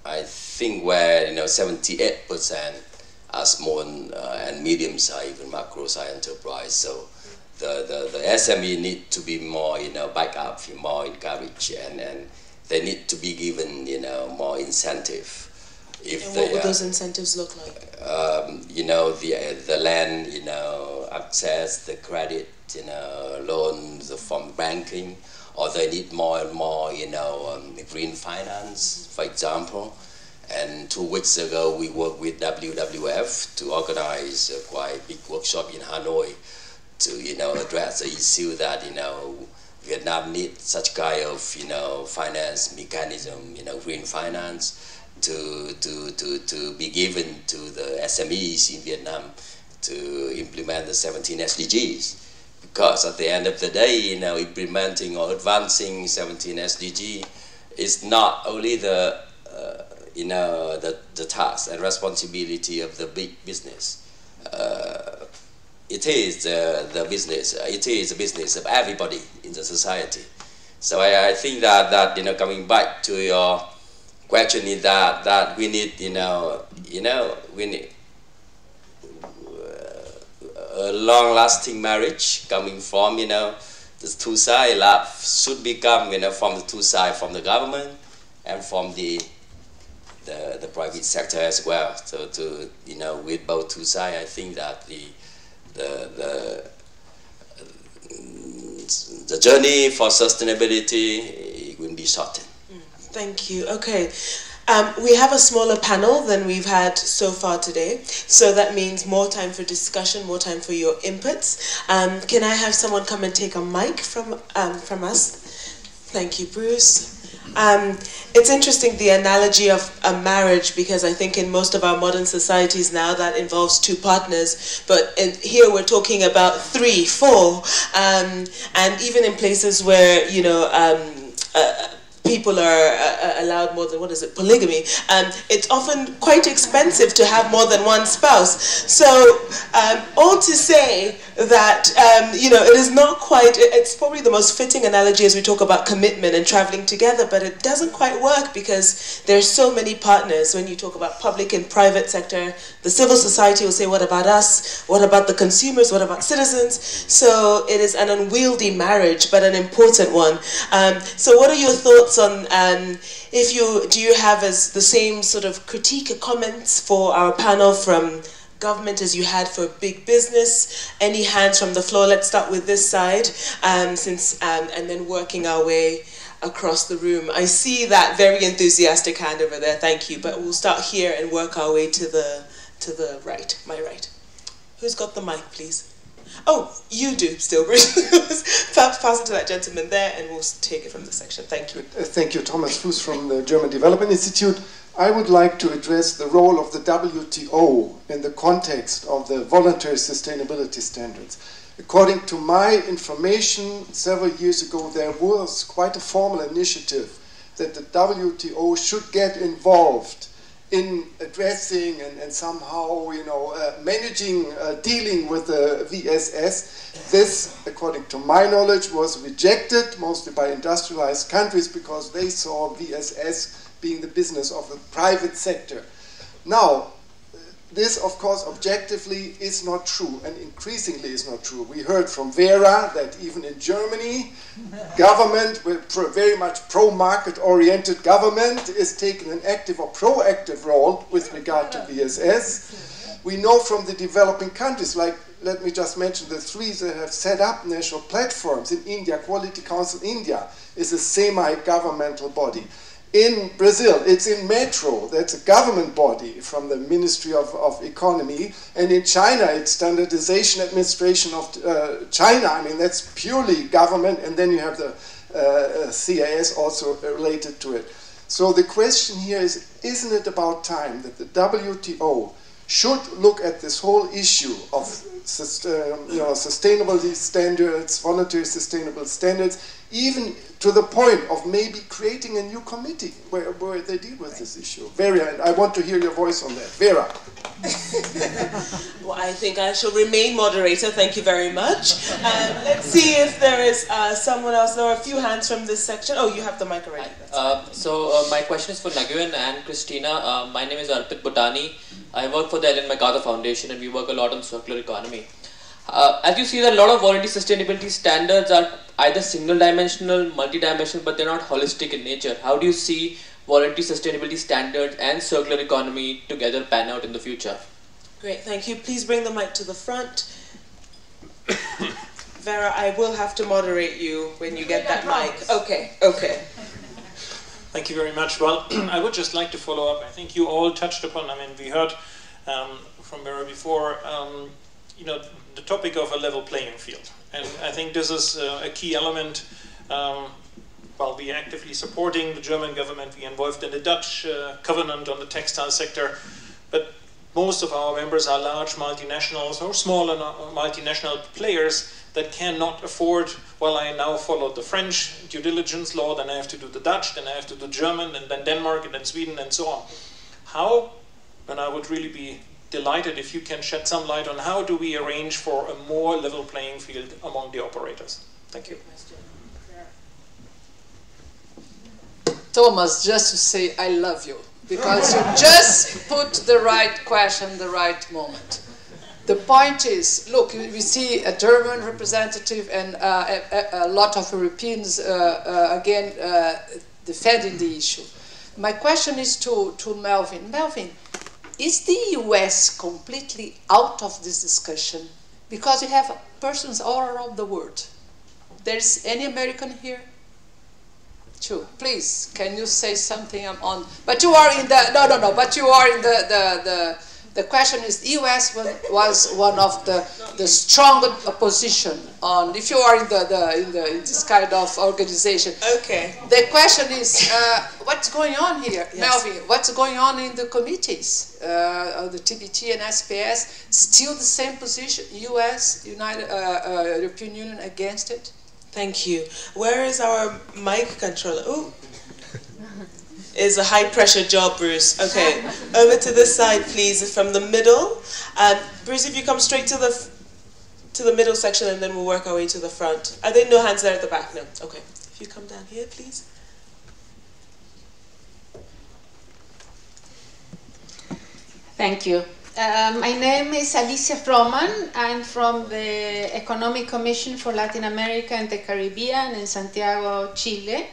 I think where 78% are small and medium-sized, even macro-sized enterprise. So the SME need to be more back up, more encouraged, and they need to be given more incentive. And what would those incentives look like? The land, access, the credit, loans from banking, or they need more and more, green finance, for example. And 2 weeks ago, we worked with WWF to organize a quite big workshop in Hanoi to, address the issue that, Vietnam needs such kind of, finance mechanism, green finance, to be given to the SMEs in Vietnam to implement the 17 SDGs. Because at the end of the day, implementing or advancing 17 SDG is not only the task and responsibility of the big business. It is the business. It is the business of everybody in the society. So I think that coming back to your question is that we need we need a long-lasting marriage coming from the two sides. Love should become from the two sides, from the government and from the private sector as well. So to with both two sides, I think that the journey for sustainability will be shortened. Thank you. Okay. We have a smaller panel than we've had so far today, so that means more time for discussion, more time for your inputs. Can I have someone come and take a mic from us? Thank you, Bruce. It's interesting, the analogy of a marriage, because I think in most of our modern societies now that involves two partners, but here we're talking about 3, 4, and even in places where, you know, people are allowed more than, polygamy, it's often quite expensive to have more than one spouse. So all to say that, you know, it is not quite, it's probably the most fitting analogy as we talk about commitment and traveling together, but it doesn't quite work because there's so many partners. When you talk about public and private sector, the civil society will say, what about us? What about the consumers? What about citizens? So it is an unwieldy marriage, but an important one. So what are your thoughts on, do you have as the same sort of critique or comments for our panel from government as you had for big business? Any hands from the floor? Let's start with this side, and then working our way across the room. I see that very enthusiastic hand over there. Thank you. But we'll start here and work our way to the right, my right. Who's got the mic, please? Oh, you do still, Bruce. Perhaps pass it to that gentleman there, and we'll take it from the section. Thank you. Thank you, Thomas Fuß from the German Development Institute. I would like to address the role of the WTO in the context of the voluntary sustainability standards. According to my information, several years ago, there was quite a formal initiative that the WTO should get involved in addressing and somehow, you know, managing, dealing with the VSS. This, according to my knowledge, was rejected mostly by industrialized countries because they saw VSS being the business of the private sector. Now, this, of course, objectively is not true, and increasingly is not true. We heard from Vera that even in Germany, government, very much pro-market-oriented government, is taking an active or proactive role with regard to VSS. We know from the developing countries, like, let me just mention the 3 that have set up national platforms. In India, Quality Council India is a semi-governmental body. In Brazil, it's in Metro, that's a government body from the Ministry of Economy. And in China, it's Standardization Administration of China. I mean, that's purely government. And then you have the CIS also related to it. So the question here is, isn't it about time that the WTO should look at this whole issue of sustainability standards, voluntary sustainable standards, even to the point of maybe creating a new committee where they deal with this issue. Vera, and I want to hear your voice on that. Vera. Well, I think I shall remain moderator. Thank you very much. Let's see if there is someone else. There are a few hands from this section. Oh, you have the mic already. My question is for Nguyen and Christina. My name is Arpit Bhutani. I work for the Ellen MacArthur Foundation, and we work a lot on circular economy. As you see, that a lot of voluntary sustainability standards are either single-dimensional, multi-dimensional, but they're not holistic in nature. How do you see voluntary sustainability standards and circular economy together pan out in the future? Great, thank you. Please bring the mic to the front. Vera, I will have to moderate you when you get that mic. Okay, okay. Thank you very much. Well, I would just like to follow up. I think you all touched upon, I mean, we heard from Vera before, you know, the topic of a level playing field. And I think this is a key element. While we are actively supporting the German government, we are involved in the Dutch covenant on the textile sector. But most of our members are large multinationals or smaller multinational players that cannot afford, well, I now follow the French due diligence law, then I have to do the Dutch, then I have to do German, and then Denmark, and then Sweden, and so on. How, and I would really be delighted if you can shed some light on how do we arrange for a more level playing field among the operators. Thank you. Thomas, just to say I love you, because you just put the right question, the right moment. The point is, look, we see a German representative and a lot of Europeans, again, defending the issue. My question is to Melvin. Melvin, is the US completely out of this discussion? Because you have persons all around the world. There's any American here? Sure. Please, can you say something on? But you are in the but you are in The question is, the US was one of the strong opposition on, if you are in this kind of organization. Okay. The question is, what's going on here? Yes. Melvin, what's going on in the committees? The TBT and SPS, still the same position, US, European Union against it? Thank you. Where is our mic controller? Ooh. Is a high pressure job, Bruce. Okay, over to this side, please, from the middle. Bruce, if you come straight to the middle section, and then we'll work our way to the front. Are there no hands there at the back? No. Okay. If you come down here, please. Thank you. My name is Alicia Froman. I'm from the Economic Commission for Latin America and the Caribbean in Santiago, Chile.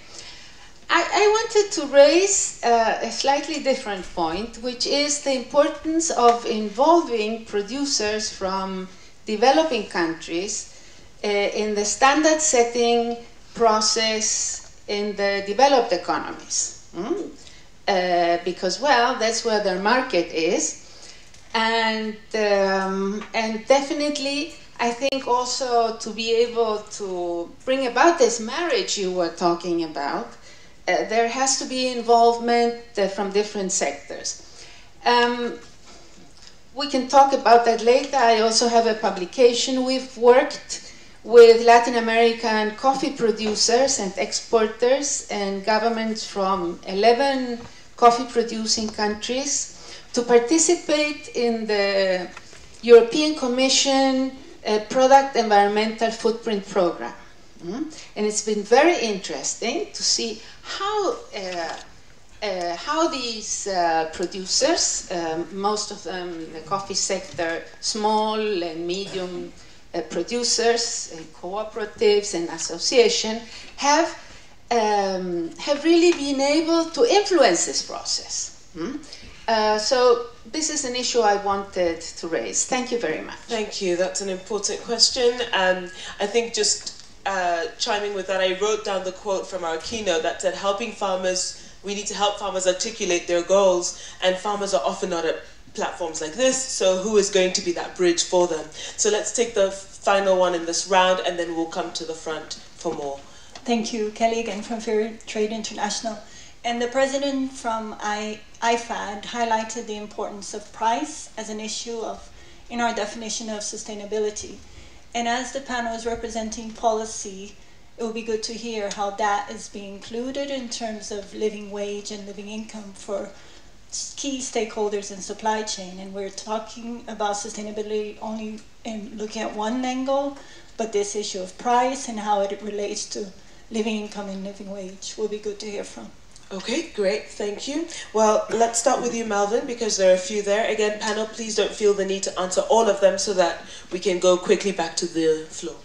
I wanted to raise a slightly different point, which is the importance of involving producers from developing countries in the standard setting process in the developed economies. Because, well, that's where their market is. And definitely, I think also to be able to bring about this marriage you were talking about, there has to be involvement from different sectors. We can talk about that later. I also have a publication. We've worked with Latin American coffee producers and exporters and governments from 11 coffee producing countries to participate in the European Commission Product Environmental Footprint Program. And it's been very interesting to see how these producers, most of them the coffee sector, small and medium producers, and cooperatives and associations, have really been able to influence this process. So this is an issue I wanted to raise. Thank you very much. Thank you. That's an important question. I think just chiming with that, I wrote down the quote from our keynote that said, we need to help farmers articulate their goals, and farmers are often not at platforms like this, so who is going to be that bridge for them? So let's take the final one in this round, and then we'll come to the front for more. Thank you, Kelly, again from Fair Trade International. And the president from IFAD highlighted the importance of price as an issue in our definition of sustainability. And as the panel is representing policy, it would be good to hear how that is being included in terms of living wage and living income for key stakeholders in supply chain. And we're talking about sustainability only in looking at one angle, but this issue of price and how it relates to living income and living wage will be good to hear from. Okay, great, thank you. Well, let's start with you, Melvin, because there are a few there. Again, panel, please don't feel the need to answer all of them so that we can go quickly back to the floor.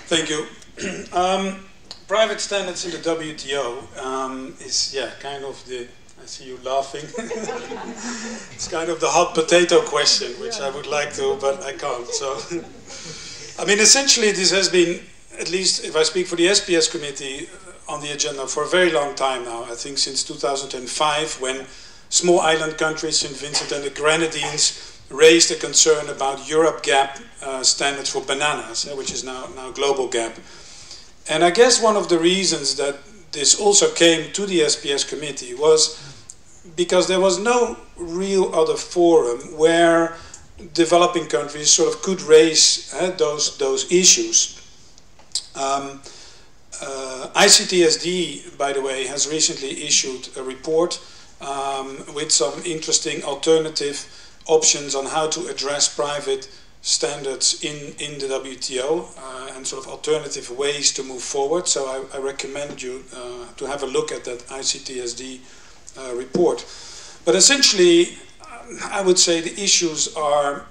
Thank you. Private standards in the WTO is, kind of the, I see you laughing. It's kind of the hot potato question, which I would like to, but I can't. So, I mean, essentially this has been, at least if I speak for the SPS committee, on the agenda for a very long time now. I think since 2005, when small island countries, St. Vincent and the Grenadines, raised a concern about Europe GAP standards for bananas, which is now global GAP. And I guess one of the reasons that this also came to the SPS committee was because there was no real other forum where developing countries sort of could raise those issues. ICTSD, by the way, has recently issued a report with some interesting alternative options on how to address private standards in the WTO and sort of alternative ways to move forward. So I recommend you to have a look at that ICTSD report. But essentially, I would say the issues are,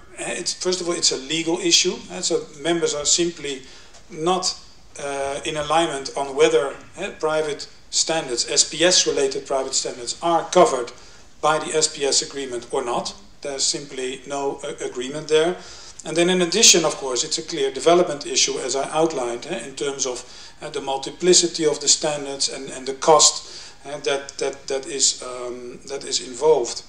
first of all, it's a legal issue. So members are simply not in alignment on whether private standards, SPS-related private standards, are covered by the SPS agreement or not. There's simply no agreement there. And then in addition, of course, it's a clear development issue, as I outlined, in terms of the multiplicity of the standards and the cost that is involved.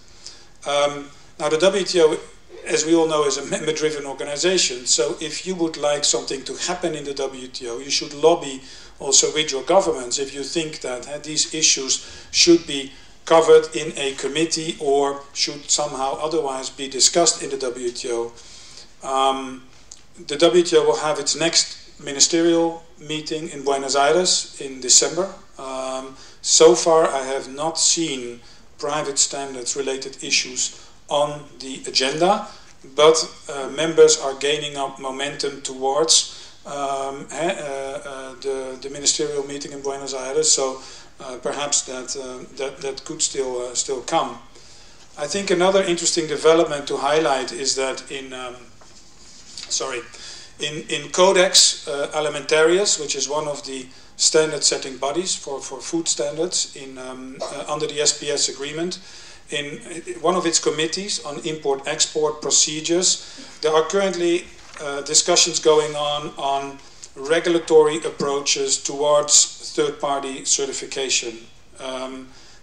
Now the WTO, as we all know, is a member-driven organization, so if you would like something to happen in the WTO, you should lobby also with your governments if you think that these issues should be covered in a committee or should somehow otherwise be discussed in the WTO. The WTO will have its next ministerial meeting in Buenos Aires in December. So far I have not seen private standards related issues on the agenda, but members are gaining up momentum towards the ministerial meeting in Buenos Aires, so perhaps that could still come. I think another interesting development to highlight is that in Codex Alimentarius, which is one of the standard-setting bodies for food standards under the SPS agreement, in one of its committees on import-export procedures, there are currently discussions going on regulatory approaches towards third-party certification.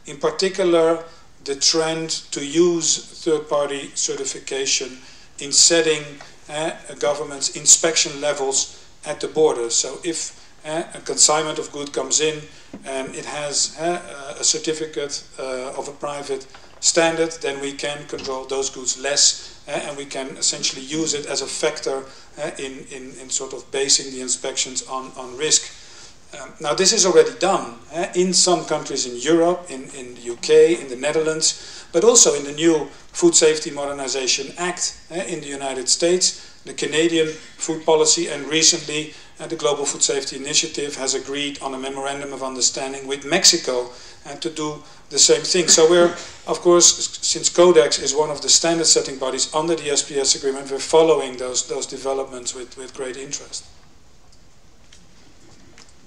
In particular, the trend to use third-party certification in setting a government's inspection levels at the border. So if a consignment of good comes in and it has a certificate of a private standard, then we can control those goods less, and we can essentially use it as a factor in sort of basing the inspections on risk. Now this is already done in some countries in Europe, in the UK, in the Netherlands, but also in the new Food Safety Modernization Act in the United States, the Canadian food policy, and recently the Global Food Safety Initiative has agreed on a memorandum of understanding with Mexico to do the same thing. So we're, of course, since Codex is one of the standard-setting bodies under the SPS agreement, we're following those developments with great interest.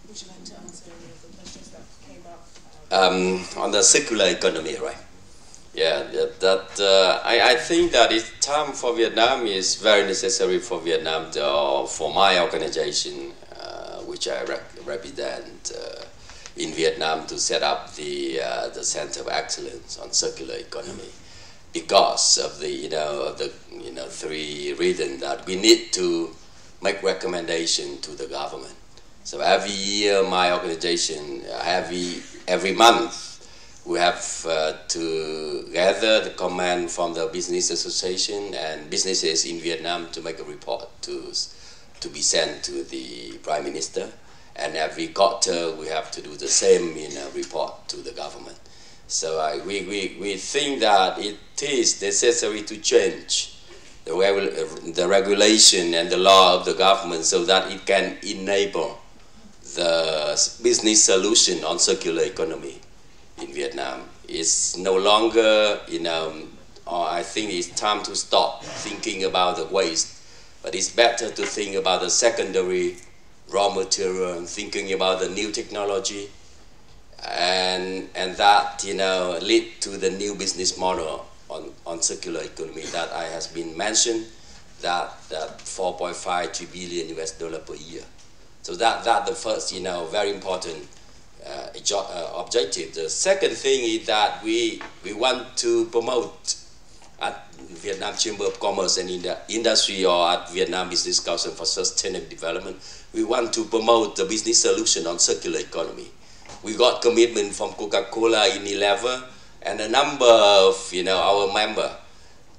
Would you like to answer any of the questions that came up? On the circular economy, right? Yeah, I think that it's time for Vietnam, is very necessary for Vietnam, for my organization, which I represent in Vietnam, to set up the Center of Excellence on Circular Economy, because of the three reasons that we need to make recommendation to the government. So every year, my organization, every month, we have to gather the comment from the business association and businesses in Vietnam to make a report to be sent to the Prime Minister. And every quarter we have to do the same report to the government. So we think that it is necessary to change the regulation and the law of the government so that it can enable the business solution on circular economy in Vietnam. It's no longer, I think it's time to stop thinking about the waste, but it's better to think about the secondary raw material and thinking about the new technology, and that lead to the new business model on circular economy that I has been mentioned, that 4.5 billion US dollar per year. So that the first very important objective. The second thing is that we want to promote at Vietnam Chamber of Commerce and Industry, or at Vietnam Business Council for Sustainable Development, we want to promote the business solution on circular economy. We got commitment from Coca-Cola, Unilever, and a number of our members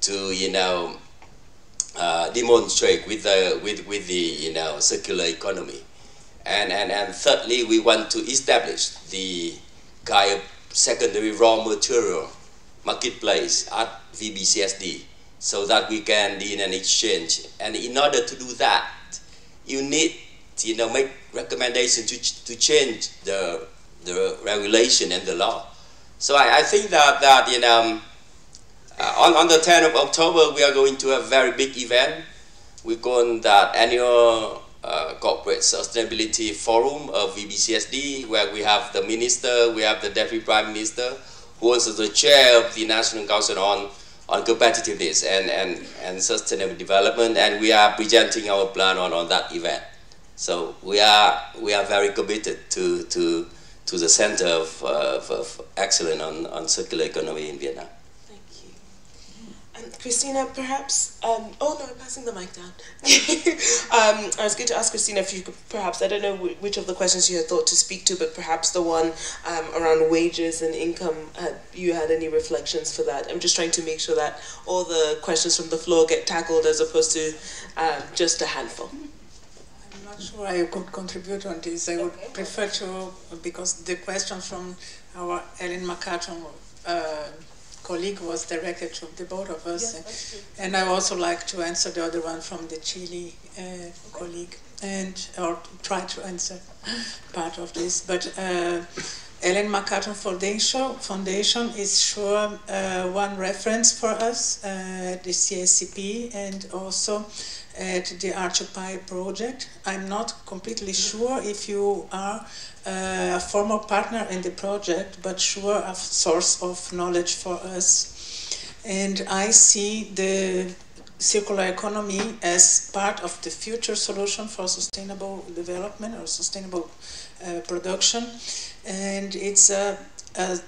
to demonstrate with the circular economy. And thirdly, we want to establish the kind of secondary raw material marketplace at VBCSD so that we can do an exchange. And in order to do that, you need make recommendation to change the regulation and the law. So I think that on the 10th of October we are going to have a very big event. We call that annual Corporate Sustainability Forum of VBCSD, where we have the minister, we have the deputy prime minister, who is the chair of the National Council on competitiveness and sustainable development, and we are presenting our plan on that event. So we are very committed to the Center of Excellence on Circular Economy in Vietnam. Thank you. Christina, perhaps, oh no, I'm passing the mic down. I was going to ask Christina if you could perhaps, I don't know which of the questions you had thought to speak to, but perhaps the one around wages and income, you had any reflections for that? I'm just trying to make sure that all the questions from the floor get tackled as opposed to just a handful. I'm not sure I could contribute on this. I would prefer to, because the question from our Ellen McCartan colleague was directed to the both of us, yes, and I also like to answer the other one from the Chile colleague, or try to answer part of this. But Ellen McCartan Foundation is sure one reference for us, the CSCP, and also at the Archipay project. I'm not completely sure if you are a former partner in the project, but sure a source of knowledge for us. And I see the circular economy as part of the future solution for sustainable development or sustainable production. And it's an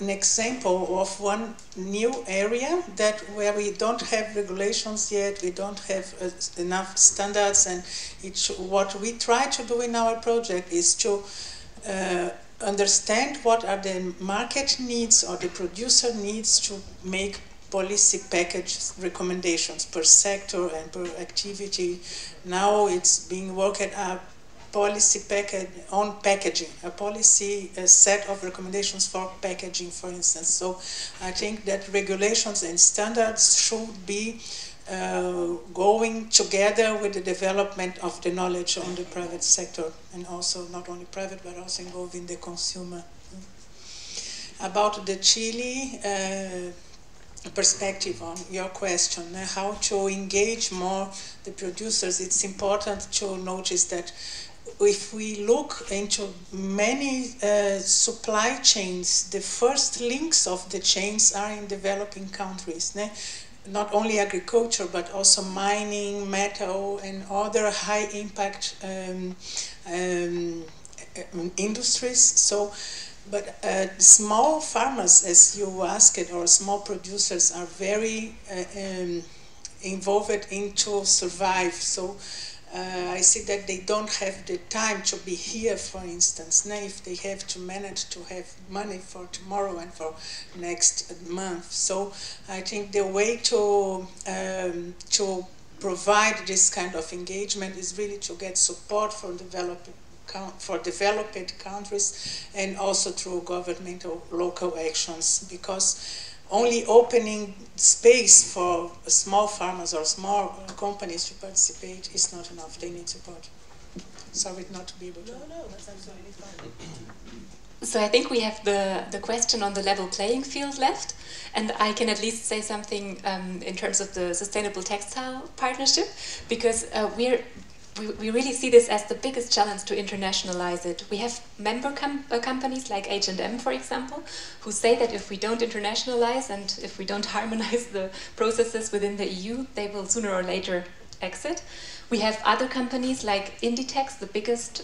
example of one new area where we don't have regulations yet, we don't have enough standards, and what we try to do in our project is to understand what are the market needs or the producer needs to make policy package recommendations per sector and per activity. Now it's being worked at policy package on packaging, a set of recommendations for packaging, for instance. So I think that regulations and standards should be going together with the development of the knowledge on the private sector, and also not only private but also involving the consumer. About the Chile perspective on your question, how to engage more the producers, it's important to notice that if we look into many supply chains, the first links of the chains are in developing countries. Not only agriculture, but also mining, metal, and other high-impact industries. So, but small farmers, as you asked, or small producers are very involved into survive. So I see that they don't have the time to be here, for instance, if they have to manage to have money for tomorrow and for next month. So I think the way to provide this kind of engagement is really to get support for developed countries, and also through governmental local actions, because only opening space for small farmers or small companies to participate is not enough. They need support. Sorry not to be able to. No, that's absolutely fine. So I think we have the question on the level playing field left, and I can at least say something in terms of the Sustainable Textile Partnership, because we really see this as the biggest challenge to internationalize it. We have member companies like H&M, for example, who say that if we don't internationalize and if we don't harmonize the processes within the EU, they will sooner or later exit. We have other companies like Inditex, the biggest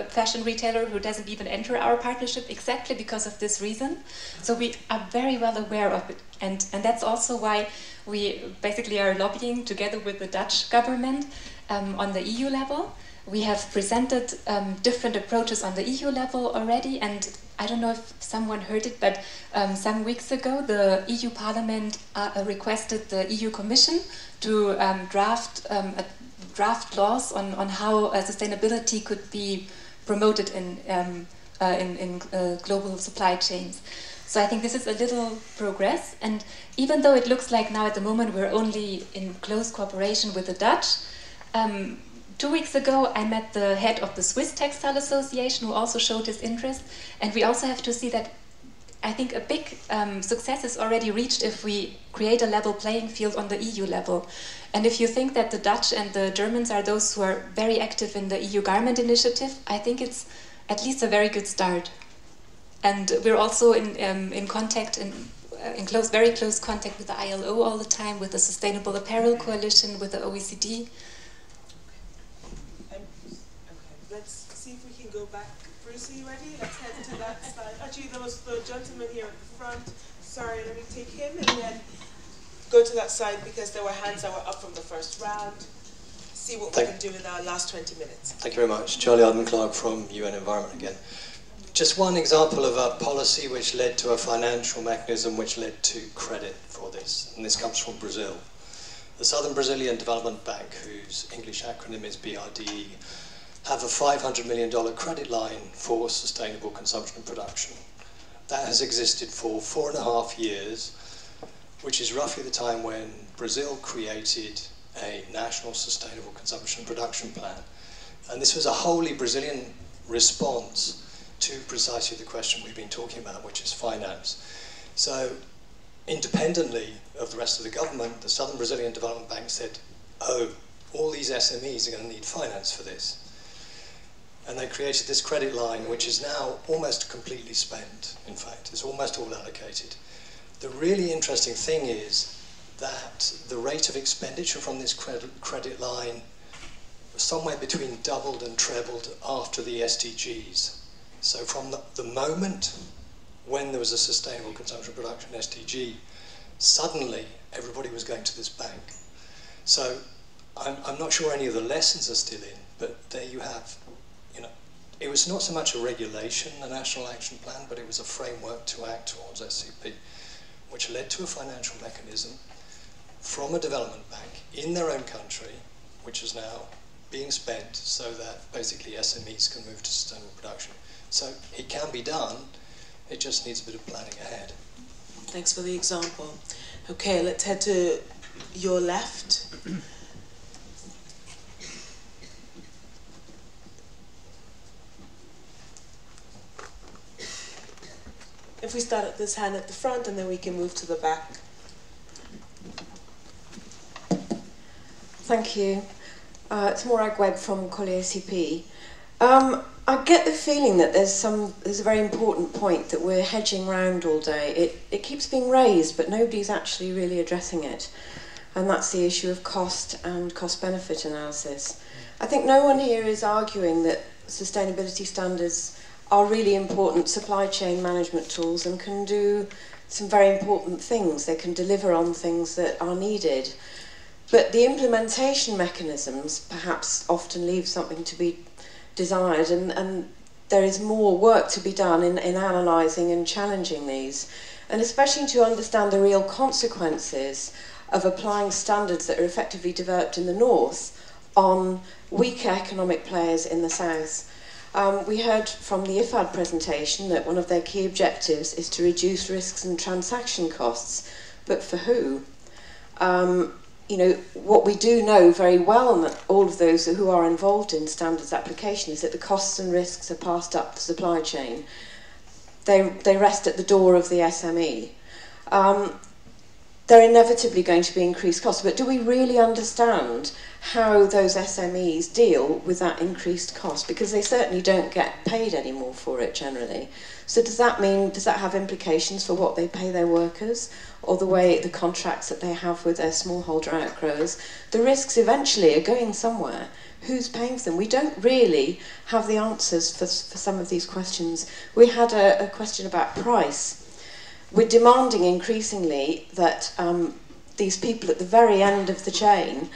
fashion retailer, who doesn't even enter our partnership exactly because of this reason. So we are very well aware of it. And that's also why we basically are lobbying together with the Dutch government on the EU level. We have presented different approaches on the EU level already, and I don't know if someone heard it, but some weeks ago the EU Parliament requested the EU Commission to draft laws on how sustainability could be promoted in global supply chains. So I think this is a little progress, and even though it looks like now at the moment we're only in close cooperation with the Dutch, 2 weeks ago I met the head of the Swiss Textile Association, who also showed his interest, and we also have to see that I think a big success is already reached if we create a level playing field on the EU level. And if you think that the Dutch and the Germans are those who are very active in the EU Garment Initiative, I think it's at least a very good start. And we're also in contact, very close contact with the ILO all the time, with the Sustainable Apparel Coalition, with the OECD. Okay, let's see if we can go back. Bruce, are you ready? Let's head to that side. Actually, there was the gentleman here at the front. Sorry, let me take him, and then go to that side because there were hands that were up from the first round. See what we can do in our last 20 minutes. Thank you very much. Charlie Arden-Clark from UN Environment again. Just one example of a policy which led to a financial mechanism which led to credit for this, and this comes from Brazil. The Southern Brazilian Development Bank, whose English acronym is BRDE, have a $500 million credit line for sustainable consumption and production. That has existed for 4.5 years, which is roughly the time when Brazil created a national sustainable consumption and production plan. And this was a wholly Brazilian response to precisely the question we've been talking about, which is finance. So, independently of the rest of the government, the Southern Brazilian Development Bank said, oh, all these SMEs are going to need finance for this. And they created this credit line, which is now almost completely spent, in fact. It's almost all allocated. The really interesting thing is that the rate of expenditure from this credit line was somewhere between doubled and trebled after the SDGs. So from the moment when there was a sustainable consumption production SDG, suddenly everybody was going to this bank. So I'm not sure any of the lessons are still in, but there you have, you know, it was not so much a regulation, a national action plan, but it was a framework to act towards SCP, which led to a financial mechanism from a development bank in their own country, which is now being spent so that basically SMEs can move to sustainable production. So it can be done, it just needs a bit of planning ahead. Thanks for the example. Okay, let's head to your left. If we start at this hand at the front and then we can move to the back. Thank you. It's Morag Webb from Collier CP. I get the feeling that there's a very important point that we're hedging round all day. It keeps being raised, but nobody's actually really addressing it. And that's the issue of cost and cost-benefit analysis. I think no one here is arguing that sustainability standards are really important supply chain management tools and can do some very important things. They can deliver on things that are needed. But the implementation mechanisms perhaps often leave something to be desired, and there is more work to be done in analysing and challenging these, and especially to understand the real consequences of applying standards that are effectively developed in the north on weaker economic players in the south. We heard from the IFAD presentation that one of their key objectives is to reduce risks and transaction costs, but for who? You know, what we do know very well, and that all of those who are involved in standards application, is that the costs and risks are passed up the supply chain. They rest at the door of the SME. They're inevitably going to be increased costs, but do we really understand how those SMEs deal with that increased cost? Because they certainly don't get paid anymore for it generally. So does that have implications for what they pay their workers, or the contracts that they have with their smallholder outgrowers? The risks eventually are going somewhere. Who's paying for them? We don't really have the answers for some of these questions. We had a question about price. We're demanding increasingly that these people at the very end of the chain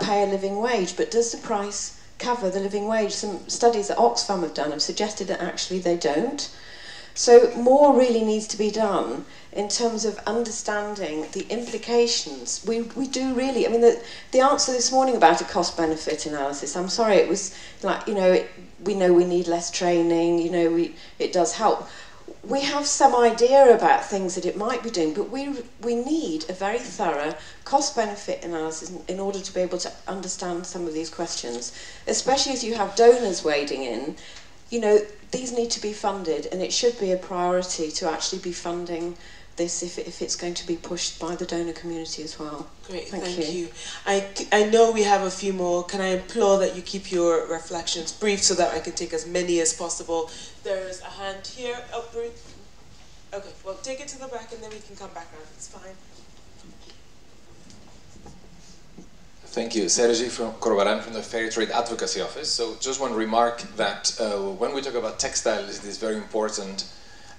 pay a living wage, but does the price cover the living wage? Some studies that Oxfam have done have suggested that actually they don't. So more really needs to be done in terms of understanding the implications. We do really, I mean, the answer this morning about a cost-benefit analysis, I'm sorry, it was like, you know, we know we need less training, you know, it does help. We have some idea about things that it might be doing, but we need a very thorough cost-benefit analysis in order to be able to understand some of these questions, especially as you have donors wading in. You know, these need to be funded, and it should be a priority to actually be funding this if it's going to be pushed by the donor community as well. Great, thank you. I know we have a few more. Can I implore that you keep your reflections brief so that I can take as many as possible? There's a hand here. Oh, Ruth. Okay, well, take it to the back and then we can come back around. It's fine. Thank you. Sergi from Corbaran from the Fair Trade Advocacy Office. So just one remark that when we talk about textiles, it is very important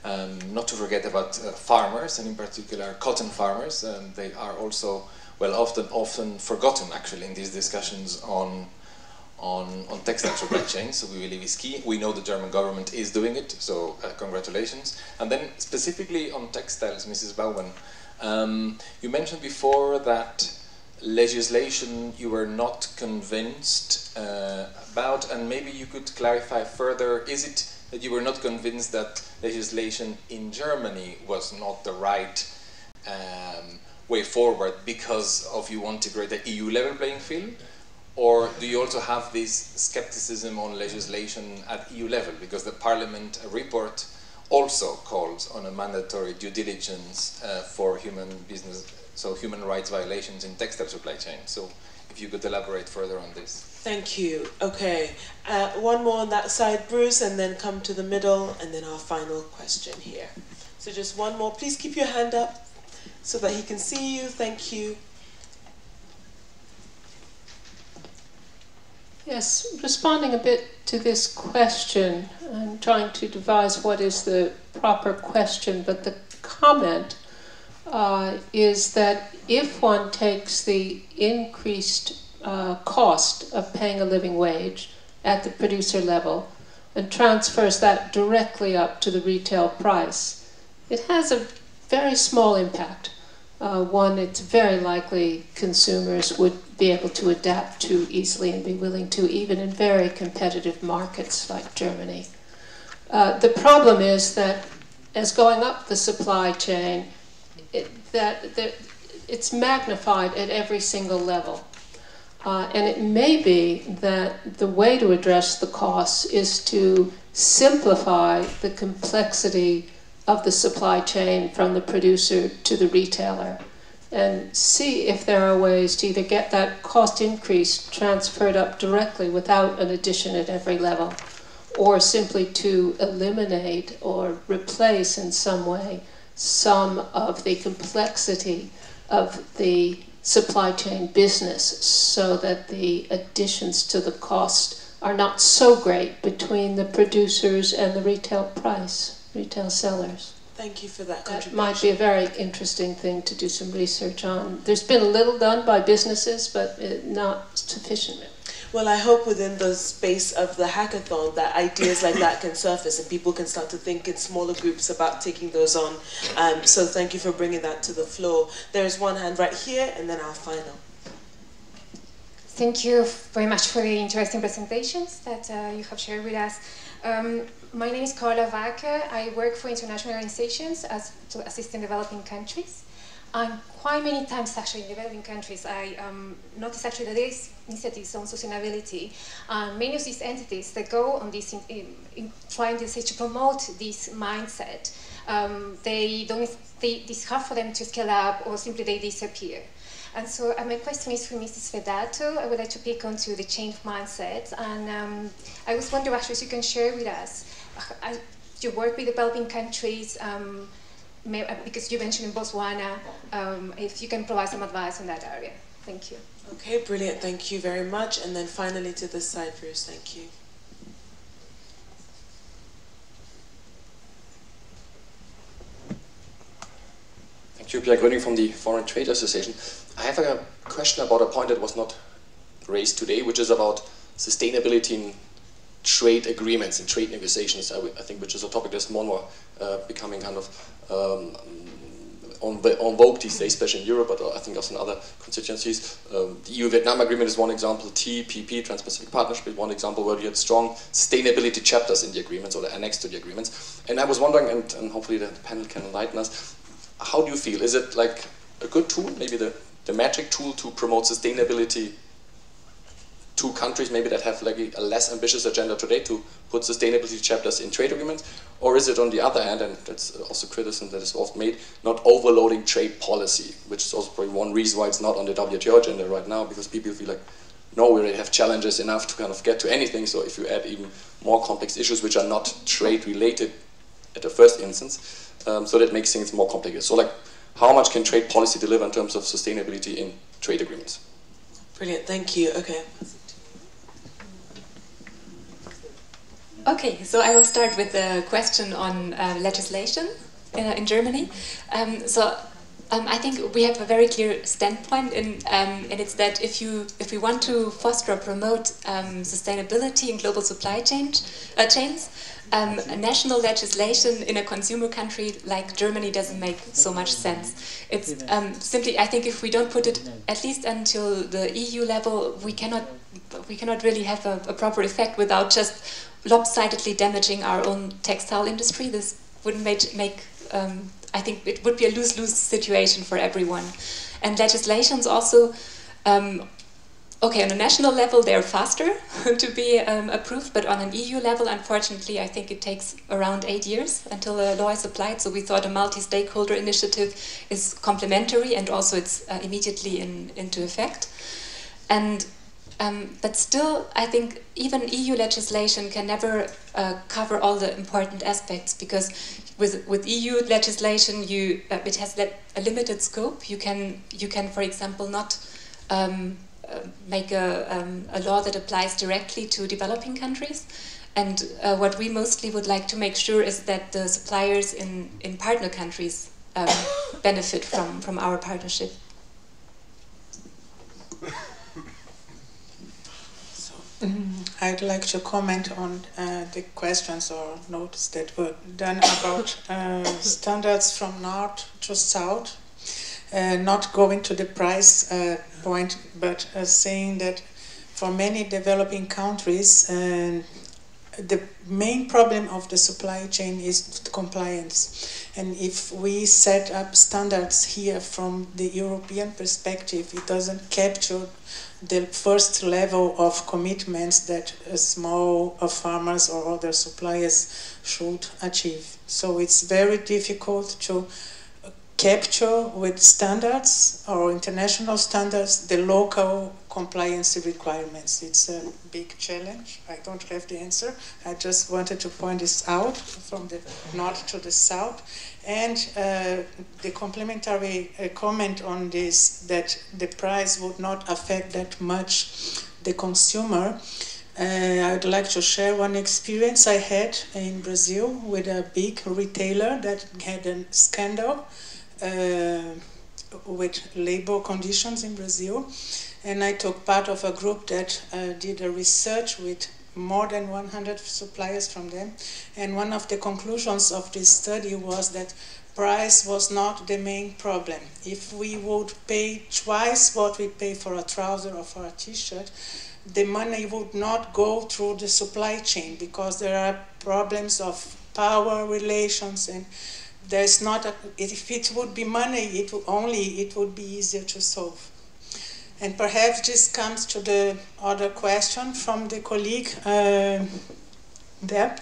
Not to forget about farmers, and in particular cotton farmers. They are also, well, often forgotten actually in these discussions on textile supply chains. So we believe is key. We know the German government is doing it, so congratulations. And then specifically on textiles, Mrs. Baumann, you mentioned before that legislation you were not convinced about, and maybe you could clarify further. Is it that you were not convinced that legislation in Germany was not the right way forward because of you want to create an EU level playing field? Or do you also have this skepticism on legislation at EU level? Because the Parliament report also calls on a mandatory due diligence for human rights violations in textile supply chain. So if you could elaborate further on this. Thank you. Okay, one more on that side, Bruce, and then come to the middle, and then our final question here. So just one more. Please keep your hand up so that he can see you. Thank you. Yes, responding a bit to this question, I'm trying to devise what is the proper question, but the comment is that if one takes the increased cost of paying a living wage at the producer level and transfers that directly up to the retail price, it has a very small impact. One, it's very likely consumers would be able to adapt to easily and be willing to, even in very competitive markets like Germany. The problem is that as going up the supply chain, it's magnified at every single level. And it may be that the way to address the costs is to simplify the complexity of the supply chain from the producer to the retailer, and see if there are ways to either get that cost increase transferred up directly without an addition at every level, or simply to eliminate or replace in some way some of the complexity of the supply chain business, so that the additions to the cost are not so great between the producers and the retail sellers. Thank you for that That contribution. might be a very interesting thing to do some research on. There's been a little done by businesses, but not sufficient. Well, I hope within the space of the hackathon that ideas like that can surface and people can start to think in smaller groups about taking those on. So thank you for bringing that to the floor. There's one hand right here, and then our final. Thank you very much for the interesting presentations that you have shared with us. My name is Carla Vaca. I work for international organizations to assist in developing countries. Quite many times actually in developing countries, I noticed actually that there is initiatives on sustainability. Many of these entities that go on this in trying to promote this mindset, it's hard for them to scale up, or simply they disappear. And so my question is for Mrs. Fedato. I would like to pick onto the change mindset, and I was wondering actually if you can share with us, you work with developing countries, because you mentioned in Botswana, if you can provide some advice on that area. Thank you. Okay, brilliant. Thank you very much. And then finally to this side, Bruce. Thank you. Thank you, Pierre Gröning from the Foreign Trade Association. I have a question about a point that was not raised today, which is about sustainability in trade agreements and trade negotiations, I think, which is a topic that's more and more becoming kind of on vogue these days, especially in Europe, but I think also in other constituencies. The EU-Vietnam agreement is one example. TPP, Trans-Pacific Partnership, is one example where you had strong sustainability chapters in the agreements, or the annex to the agreements. And I was wondering, and hopefully the panel can enlighten us, how do you feel? Is it like a good tool, maybe the magic tool to promote sustainability to countries maybe that have like a less ambitious agenda today to put sustainability chapters in trade agreements? Or is it on the other hand, and that's also criticism that is often made, not overloading trade policy, which is also probably one reason why it's not on the WTO agenda right now, because people feel like, no, we already have challenges enough to kind of get to anything, so if you add even more complex issues which are not trade related at the first instance, so that makes things more complicated. So like, how much can trade policy deliver in terms of sustainability in trade agreements? Brilliant, thank you. Okay. Okay, so I will start with the question on legislation in Germany. I think we have a very clear standpoint, and it's that if we want to foster or promote sustainability in global supply chains, national legislation in a consumer country like Germany doesn't make so much sense. It's simply, I think, if we don't put it at least until the EU level, we cannot really have a proper effect without just lopsidedly damaging our own textile industry. This wouldn't make I think it would be a lose-lose situation for everyone. And legislations also, okay, on a national level they're faster to be approved, but on an EU level, unfortunately, I think it takes around 8 years until the law is applied. So we thought a multi-stakeholder initiative is complementary, and also it's immediately into effect. And but still, I think even EU legislation can never cover all the important aspects, because with EU legislation, it has a limited scope. You can, for example, not make a law that applies directly to developing countries. And what we mostly would like to make sure is that the suppliers in partner countries benefit from our partnership. I'd like to comment on the questions or notes that were done about standards from north to south, not going to the price point, but saying that for many developing countries, the main problem of the supply chain is compliance. And if we set up standards here from the European perspective, it doesn't capture the first level of commitments that small farmers or other suppliers should achieve. So it's very difficult to capture with standards or international standards the local compliance requirements. It's a big challenge. I don't have the answer. I just wanted to point this out from the north to the south. And the complementary comment on this, that the price would not affect that much the consumer. I would like to share one experience I had in Brazil with a big retailer that had a scandal with labor conditions in Brazil. And I took part of a group that did a research with more than 100 suppliers from them. And one of the conclusions of this study was that price was not the main problem. If we would pay twice what we pay for a trouser or for a t-shirt, the money would not go through the supply chain, because there are problems of power relations, and there's not a, if it would be money, it would be easier to solve. And perhaps this comes to the other question from the colleague there,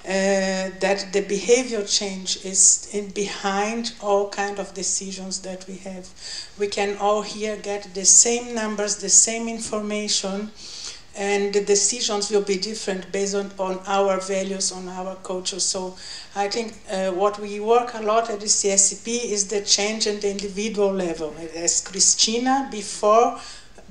that the behavior change is behind all kind of decisions that we have. We can all here get the same numbers, the same information, and the decisions will be different based on our values, on our culture. So I think what we work a lot at the CSCP is the change at the individual level. As Christina before,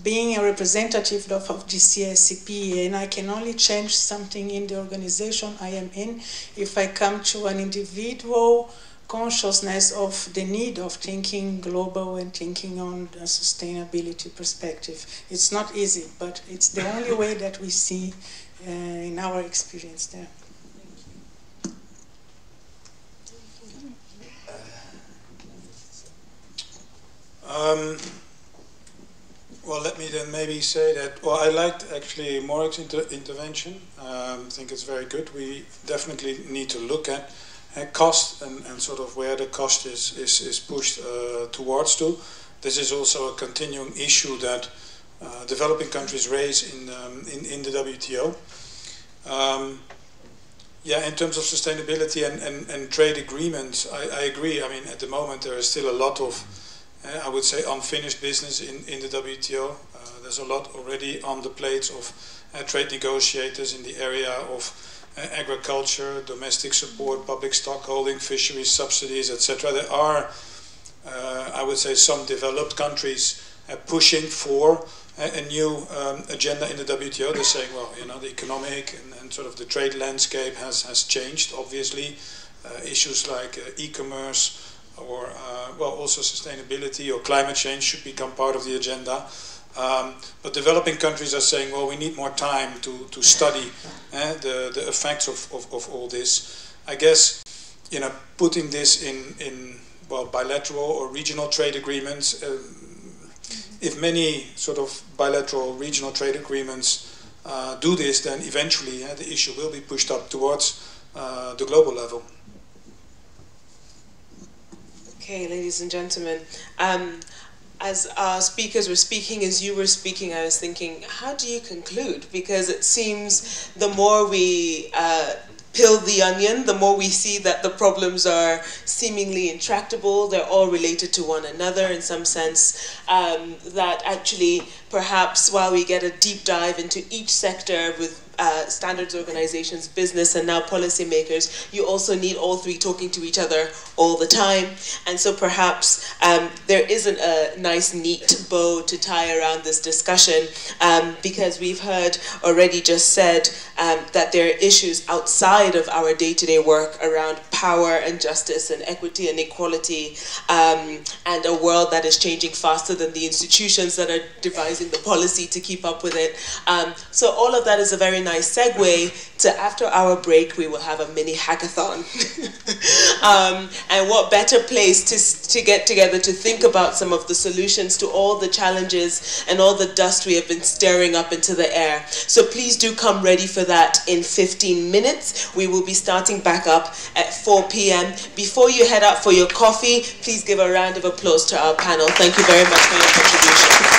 being a representative of the CSCP, and I can only change something in the organization I am in if I come to an individual consciousness of the need of thinking global and thinking on a sustainability perspective. It's not easy, but it's the only way that we see in our experience there. Well, let me then maybe say that, well, I liked actually Morek's intervention. I think it's very good. We definitely need to look at cost and sort of where the cost is pushed towards to. This is also a continuing issue that developing countries raise in the WTO. Yeah, in terms of sustainability and trade agreements, I agree. I mean, at the moment there is still a lot of, I would say, unfinished business in the WTO. There's a lot already on the plates of trade negotiators in the area of agriculture, domestic support, public stockholding, fisheries subsidies, etc. There are, I would say, some developed countries pushing for a new agenda in the WTO. They're saying, well, you know, the economic and sort of the trade landscape has changed, obviously. Issues like e-commerce or, well, also sustainability or climate change should become part of the agenda. But developing countries are saying, well, we need more time to study the effects of all this. I guess, you know, putting this in well, bilateral or regional trade agreements, if many sort of bilateral regional trade agreements do this, then eventually the issue will be pushed up towards the global level. Okay, ladies and gentlemen, as our speakers were speaking, as you were speaking, I was thinking, how do you conclude? Because it seems the more we peel the onion, the more we see that the problems are seemingly intractable. They're all related to one another in some sense. That actually, perhaps while we get a deep dive into each sector with standards organizations, business, and now policymakers, you also need all three talking to each other all the time. And so perhaps there isn't a nice, neat bow to tie around this discussion because we've heard already just said that there are issues outside of our day-to-day work around power and justice and equity and equality and a world that is changing faster than the institutions that are devising the policy to keep up with it. So all of that is a very nice segue to after our break, we will have a mini hackathon. And what better place to get together to think about some of the solutions to all the challenges and all the dust we have been stirring up into the air. So please do come ready for that in 15 minutes. We will be starting back up at 4 p.m. Before you head out for your coffee, please give a round of applause to our panel. Thank you very much for your contribution.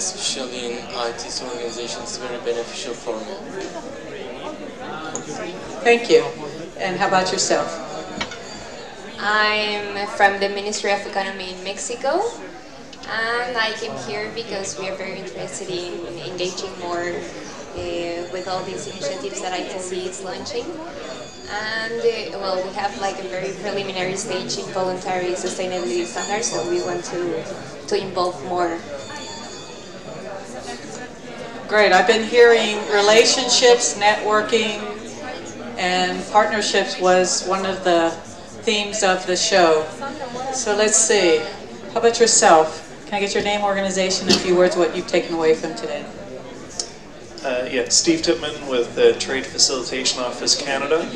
especially in IT organizations, very beneficial for me. Thank you. And how about yourself? I'm from the Ministry of Economy in Mexico, and I came here because we are very interested in engaging more with all these initiatives that ITC is launching. And well, we have like a very preliminary stage in voluntary sustainability standards, so we want to involve more. Great. I've been hearing relationships, networking, and partnerships was one of the themes of the show. So let's see. How about yourself? Can I get your name, organization, and a few words what you've taken away from today? Yeah, Steve Tippman with the Trade Facilitation Office Canada.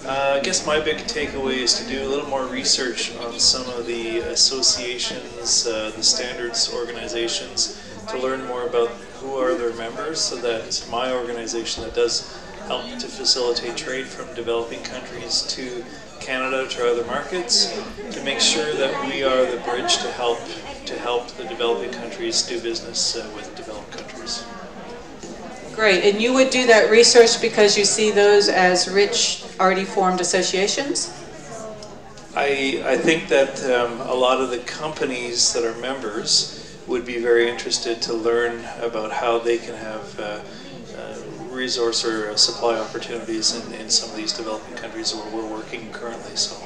I guess my big takeaway is to do a little more research on some of the associations, the standards organizations, to learn more about who are their members, so that my organization that does help to facilitate trade from developing countries to Canada, to other markets, to make sure that we are the bridge to help the developing countries do business with developed countries. Great. And you would do that research because you see those as rich, already formed associations? I think that a lot of the companies that are members would be very interested to learn about how they can have resource or supply opportunities in some of these developing countries where we're working currently. So,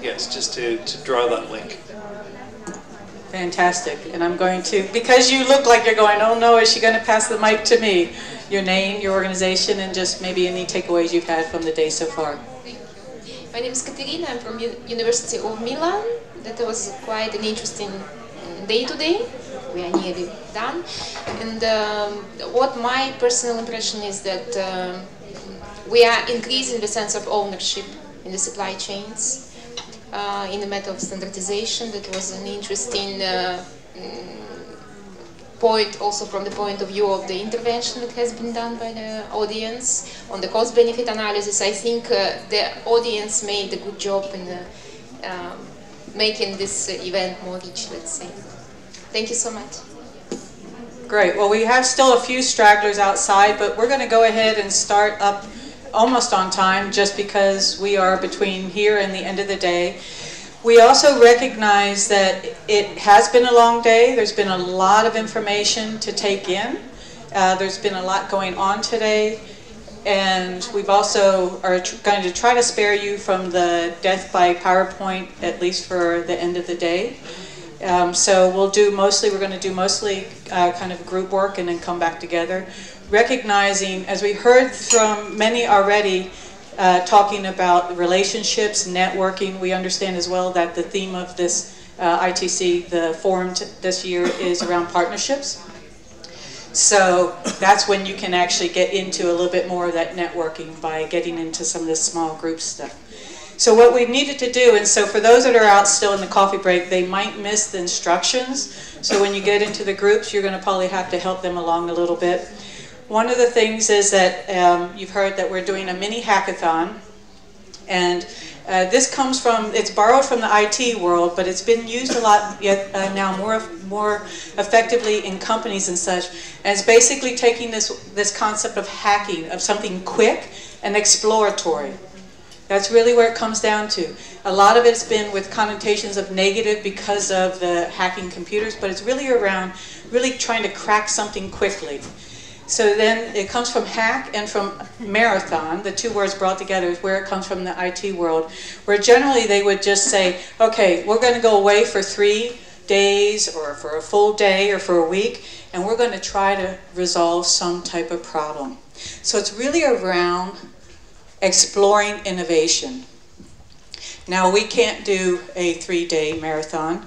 yes, just to draw that link. Fantastic. And I'm going to, because you look like you're going, oh no, is she going to pass the mic to me? Your name, your organization, and just maybe any takeaways you've had from the day so far. Thank you. My name is Katerina. I'm from University of Milan. That was quite an interesting day today. We are nearly done. And what my personal impression is that we are increasing the sense of ownership in the supply chains. In the matter of standardization, that was an interesting point, also from the point of view of the intervention that has been done by the audience. On the cost-benefit analysis, I think the audience made a good job in making this event more rich, let's say. Thank you so much. Great. Well, we have still a few stragglers outside, but we're going to go ahead and start up almost on time, just because we are between here and the end of the day. We also recognize that it has been a long day. There's been a lot of information to take in. There's been a lot going on today. And we've also are going to try to spare you from the death by PowerPoint, at least for the end of the day. So we're going to do mostly kind of group work and then come back together. Recognizing, as we heard from many already, talking about relationships, networking, we understand as well that the theme of this ITC, the forum this year, is around partnerships. So that's when you can actually get into a little bit more of that networking by getting into some of this small group stuff. So what we needed to do, and so for those that are out still in the coffee break, they might miss the instructions. So when you get into the groups, you're going to probably have to help them along a little bit. One of the things is that you've heard that we're doing a mini hackathon, and this comes from, it's borrowed from the IT world, but it's been used a lot yet now more effectively in companies and such. And it's basically taking this concept of hacking, of something quick and exploratory. That's really where it comes down to. A lot of it's been with connotations of negative because of the hacking computers, but it's really around really trying to crack something quickly. So then it comes from hack and from marathon, the two words brought together is where it comes from the IT world, where generally they would just say, okay, we're going to go away for 3 days or for a full day or for a week, and we're going to try to resolve some type of problem. So it's really around exploring innovation. Now, we can't do a 3-day marathon.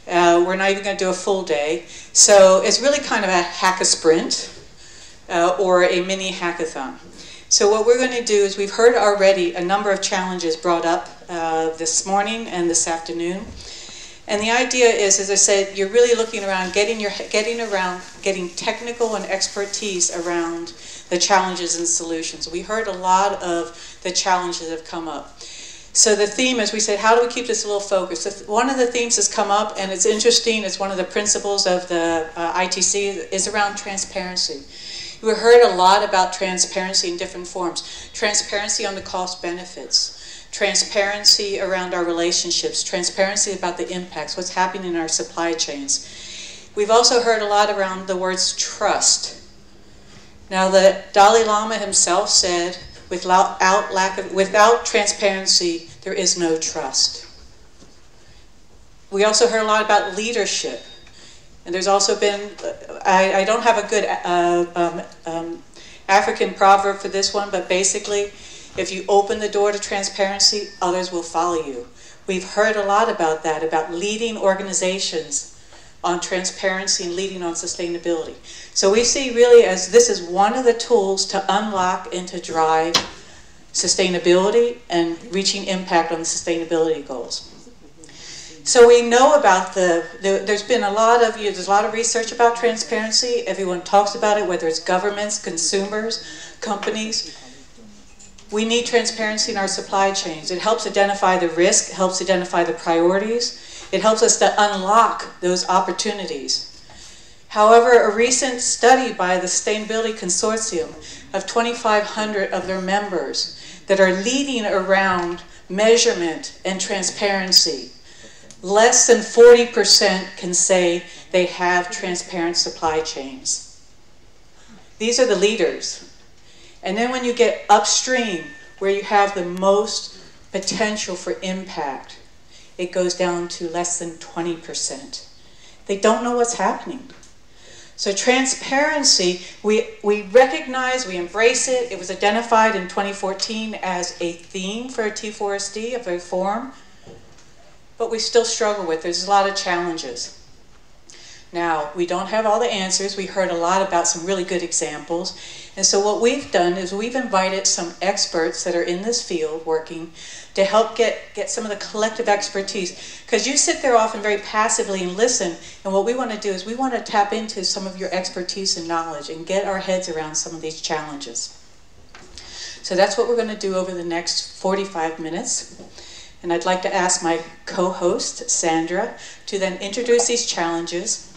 We're not even going to do a full day. So it's really kind of a hack-a-sprint. Or a mini hackathon. So what we're going to do is, we've heard already a number of challenges brought up this morning and this afternoon. And the idea is, as I said, you're really looking around, getting technical and expertise around the challenges and solutions. We heard a lot of the challenges that have come up. So the theme is, we said, how do we keep this a little focused? One of the themes has come up, and it's interesting, it's one of the principles of the ITC, is around transparency. We heard a lot about transparency in different forms. Transparency on the cost benefits, transparency around our relationships, transparency about the impacts, what's happening in our supply chains. We've also heard a lot around the words trust. Now, the Dalai Lama himself said, without transparency, there is no trust. We also heard a lot about leadership. And there's also been, I don't have a good African proverb for this one, but basically, if you open the door to transparency, others will follow you. We've heard a lot about that, about leading organizations on transparency and leading on sustainability. So we see really as this is one of the tools to unlock and to drive sustainability and reaching impact on the sustainability goals. So we know about there's been a lot of, there's a lot of research about transparency. Everyone talks about it, whether it's governments, consumers, companies. We need transparency in our supply chains. It helps identify the risk, helps identify the priorities. It helps us to unlock those opportunities. However, a recent study by the Sustainability Consortium of 2,500 of their members that are leading around measurement and transparency, less than 40% can say they have transparent supply chains. These are the leaders. And then when you get upstream, where you have the most potential for impact, it goes down to less than 20%. They don't know what's happening. So transparency, we recognize, we embrace it. It was identified in 2014 as a theme for a T4SD, of a forum. But we still struggle with it. There's a lot of challenges. Now, we don't have all the answers. We heard a lot about some really good examples. And so what we've done is we've invited some experts that are in this field working to help get some of the collective expertise. Because you sit there often very passively and listen, and what we want to do is we want to tap into some of your expertise and knowledge and get our heads around some of these challenges. So that's what we're going to do over the next 45 minutes. And I'd like to ask my co-host, Sandra, to then introduce these challenges.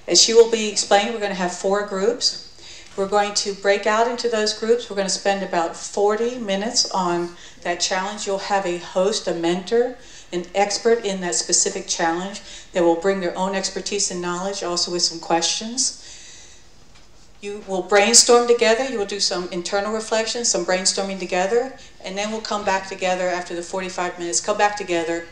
As she will be explaining, we're going to have 4 groups. We're going to break out into those groups. We're going to spend about 40 minutes on that challenge. You'll have a host, a mentor, an expert in that specific challenge that will bring their own expertise and knowledge, also with some questions. You will brainstorm together. You will do some internal reflection, some brainstorming together, and then we'll come back together after the 45 minutes, come back together,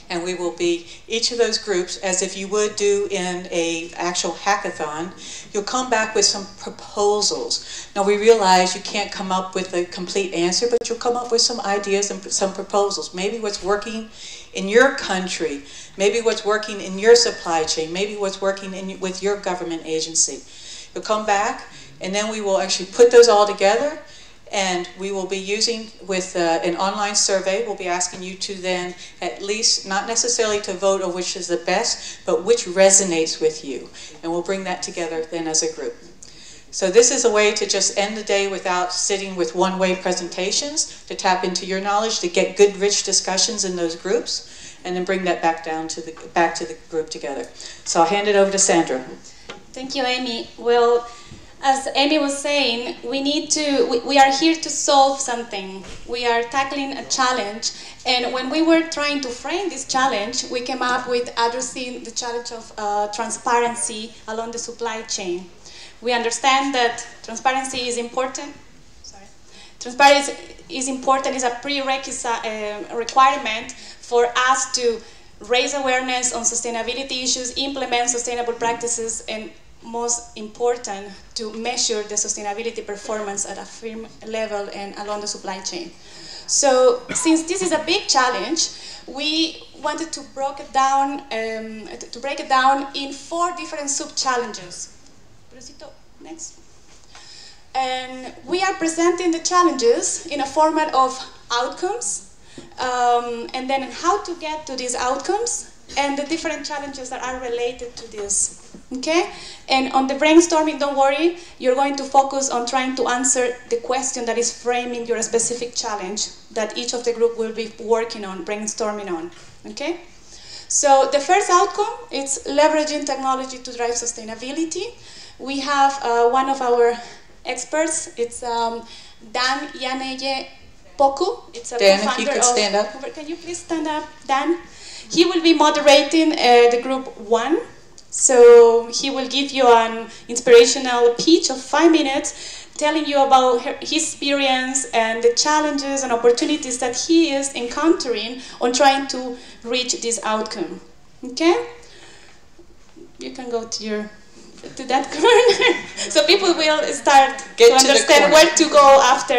and we will be, each of those groups, as if you would do in an actual hackathon, you'll come back with some proposals. Now we realize you can't come up with a complete answer, but you'll come up with some ideas and some proposals. Maybe what's working in your country, maybe what's working in your supply chain, maybe what's working with your government agency. You'll come back, and then we will actually put those all together, and we will be using with an online survey. We'll be asking you to then at least, not necessarily to vote on which is the best, but which resonates with you. And we'll bring that together then as a group. So this is a way to just end the day without sitting with one-way presentations, to tap into your knowledge, to get good, rich discussions in those groups, and then bring that back down to the group together. So I'll hand it over to Sandra. Thank you, Amy. Well, as Amy was saying, we are here to solve something. We are tackling a challenge, and when we were trying to frame this challenge, we came up with addressing the challenge of transparency along the supply chain. We understand that transparency is important. Transparency is important, is a prerequisite requirement for us to raise awareness on sustainability issues, implement sustainable practices, and most important, to measure the sustainability performance at a firm level and along the supply chain. So, since this is a big challenge, we wanted to break it down in 4 different sub-challenges. Next. And we are presenting the challenges in a format of outcomes, and then how to get to these outcomes, and the different challenges that are related to this. Okay? And on the brainstorming, don't worry, you're going to focus on trying to answer the question that is framing your specific challenge that each of the group will be working on, brainstorming on. Okay? So the first outcome is leveraging technology to drive sustainability. We have one of our experts, it's Dan Yaneye Poku. It's a Dan, co-founder if you could stand up. Can you please stand up, Dan? He will be moderating the group 1. So he will give you an inspirational pitch of 5 minutes telling you about his experience and the challenges and opportunities that he is encountering on trying to reach this outcome. Okay? You can go to that corner. So people will start to understand where to go after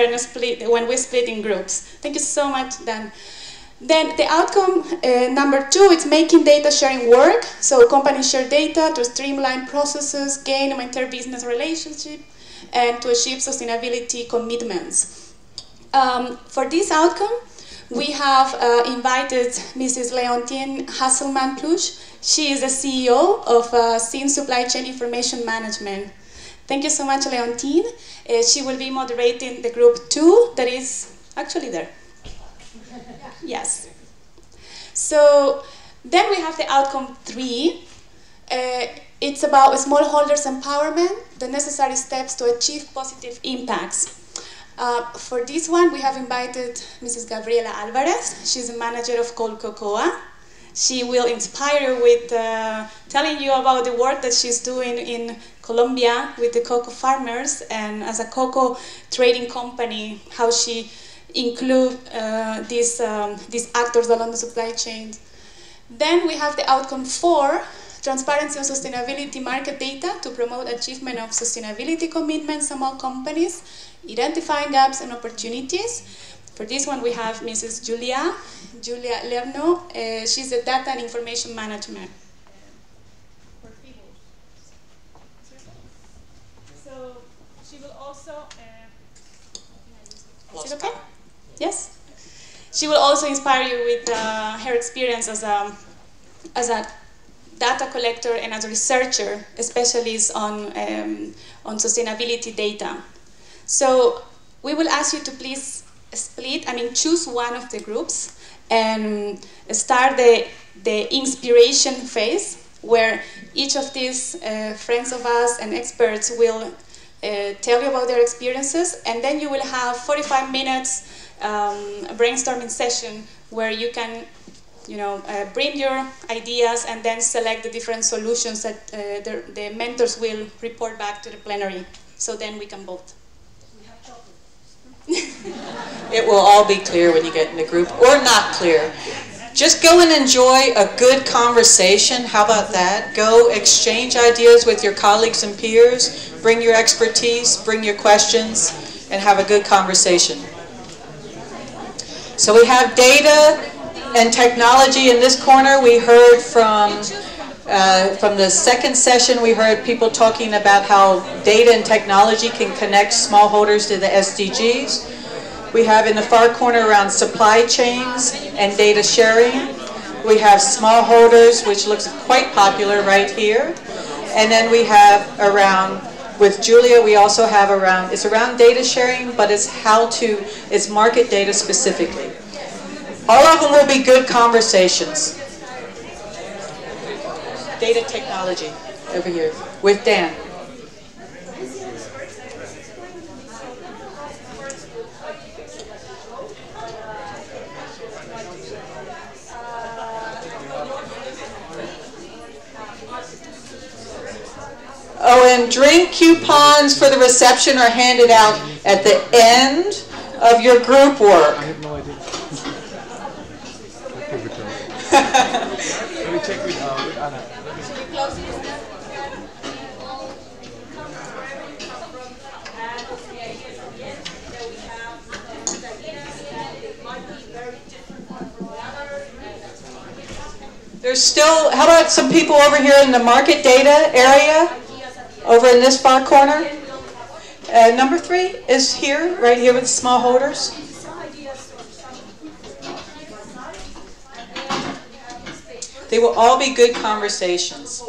when we split in groups. Thank you so much, Dan. Then the outcome number 2 is making data sharing work. So companies share data to streamline processes, gain and maintain business relationship, and to achieve sustainability commitments. For this outcome, we have invited Mrs. Leontine Hasselman-Plusch. She is the CEO of SIN Supply Chain Information Management. Thank you so much, Leontine. She will be moderating the group 2 that is actually there. Yes. So then we have the outcome 3. It's about smallholders empowerment, the necessary steps to achieve positive impacts. For this one, we have invited Mrs. Gabriela Alvarez. She's the manager of Cold Cocoa. She will inspire you with telling you about the work that she's doing in Colombia with the cocoa farmers, and as a cocoa trading company, how she include these actors along the supply chain. Then we have the outcome 4, transparency and sustainability market data to promote achievement of sustainability commitments among companies, identifying gaps and opportunities. For this one, we have Mrs. Julia Lerno. She's the data and information management. So she will also. Is it okay? Yes. She will also inspire you with her experience as a data collector and as a researcher, especially on sustainability data. So we will ask you to please choose one of the groups and start the inspiration phase, where each of these friends of us and experts will tell you about their experiences, and then you will have 45 minutes a brainstorming session where you can bring your ideas and then select the different solutions that the mentors will report back to the plenary. So then we can vote. It will all be clear when you get in the group, or not clear. Just go and enjoy a good conversation. How about that? Go exchange ideas with your colleagues and peers. Bring your expertise, bring your questions, and have a good conversation. So we have data and technology in this corner. We heard from the second session, we heard people talking about how data and technology can connect smallholders to the SDGs. We have in the far corner around supply chains and data sharing. We have smallholders, which looks quite popular right here. And then we have around, with Julia, we also have around, it's around data sharing, but it's it's market data specifically. All of them will be good conversations. Data technology, over here, with Dan. Oh, and drink coupons for the reception are handed out at the end of your group work. I have no idea. Let me check with Anna. There's still, how about some people over here in the market data area? Over in this far corner. Number 3 is here, right here with smallholders. They will all be good conversations.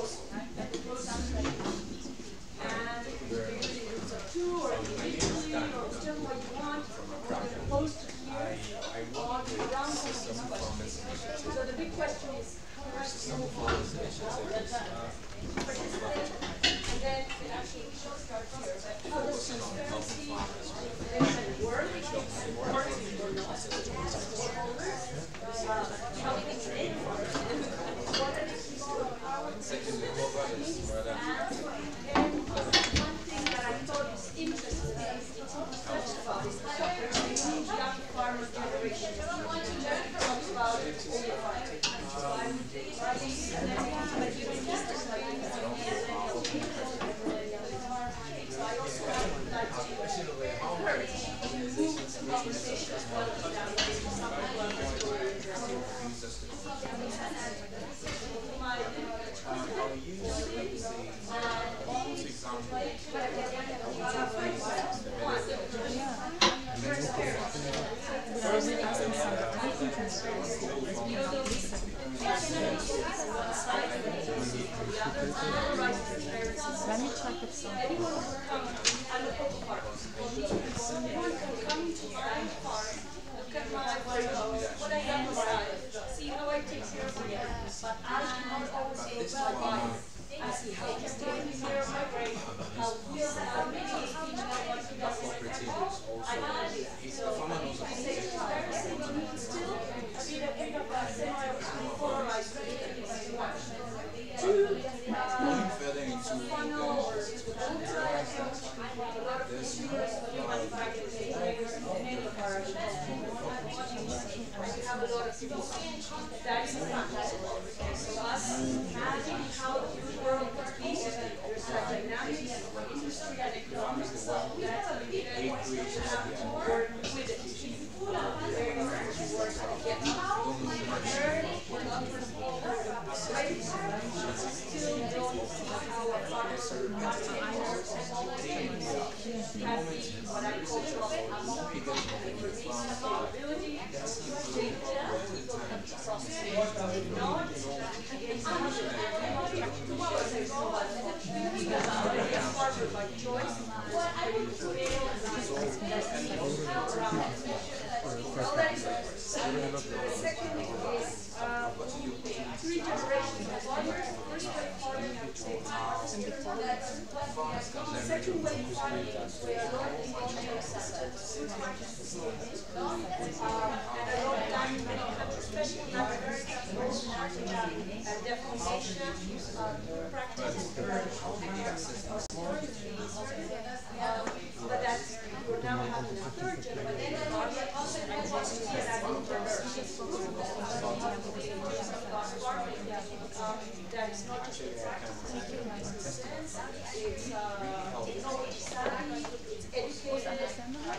Let me check if something. See how I take care of my hands, but I cannot always say well, I see how I can take care of my brain, how will I make it speech I want to do. I manage it. So I say everything still a bit of pick up that semi before I Going further into have a lot of people. That is a fact. So us managing how the world works, there's a dynamic industry and economics that we have to work with it. But that's, we're now having a third generation. That is not just it's education.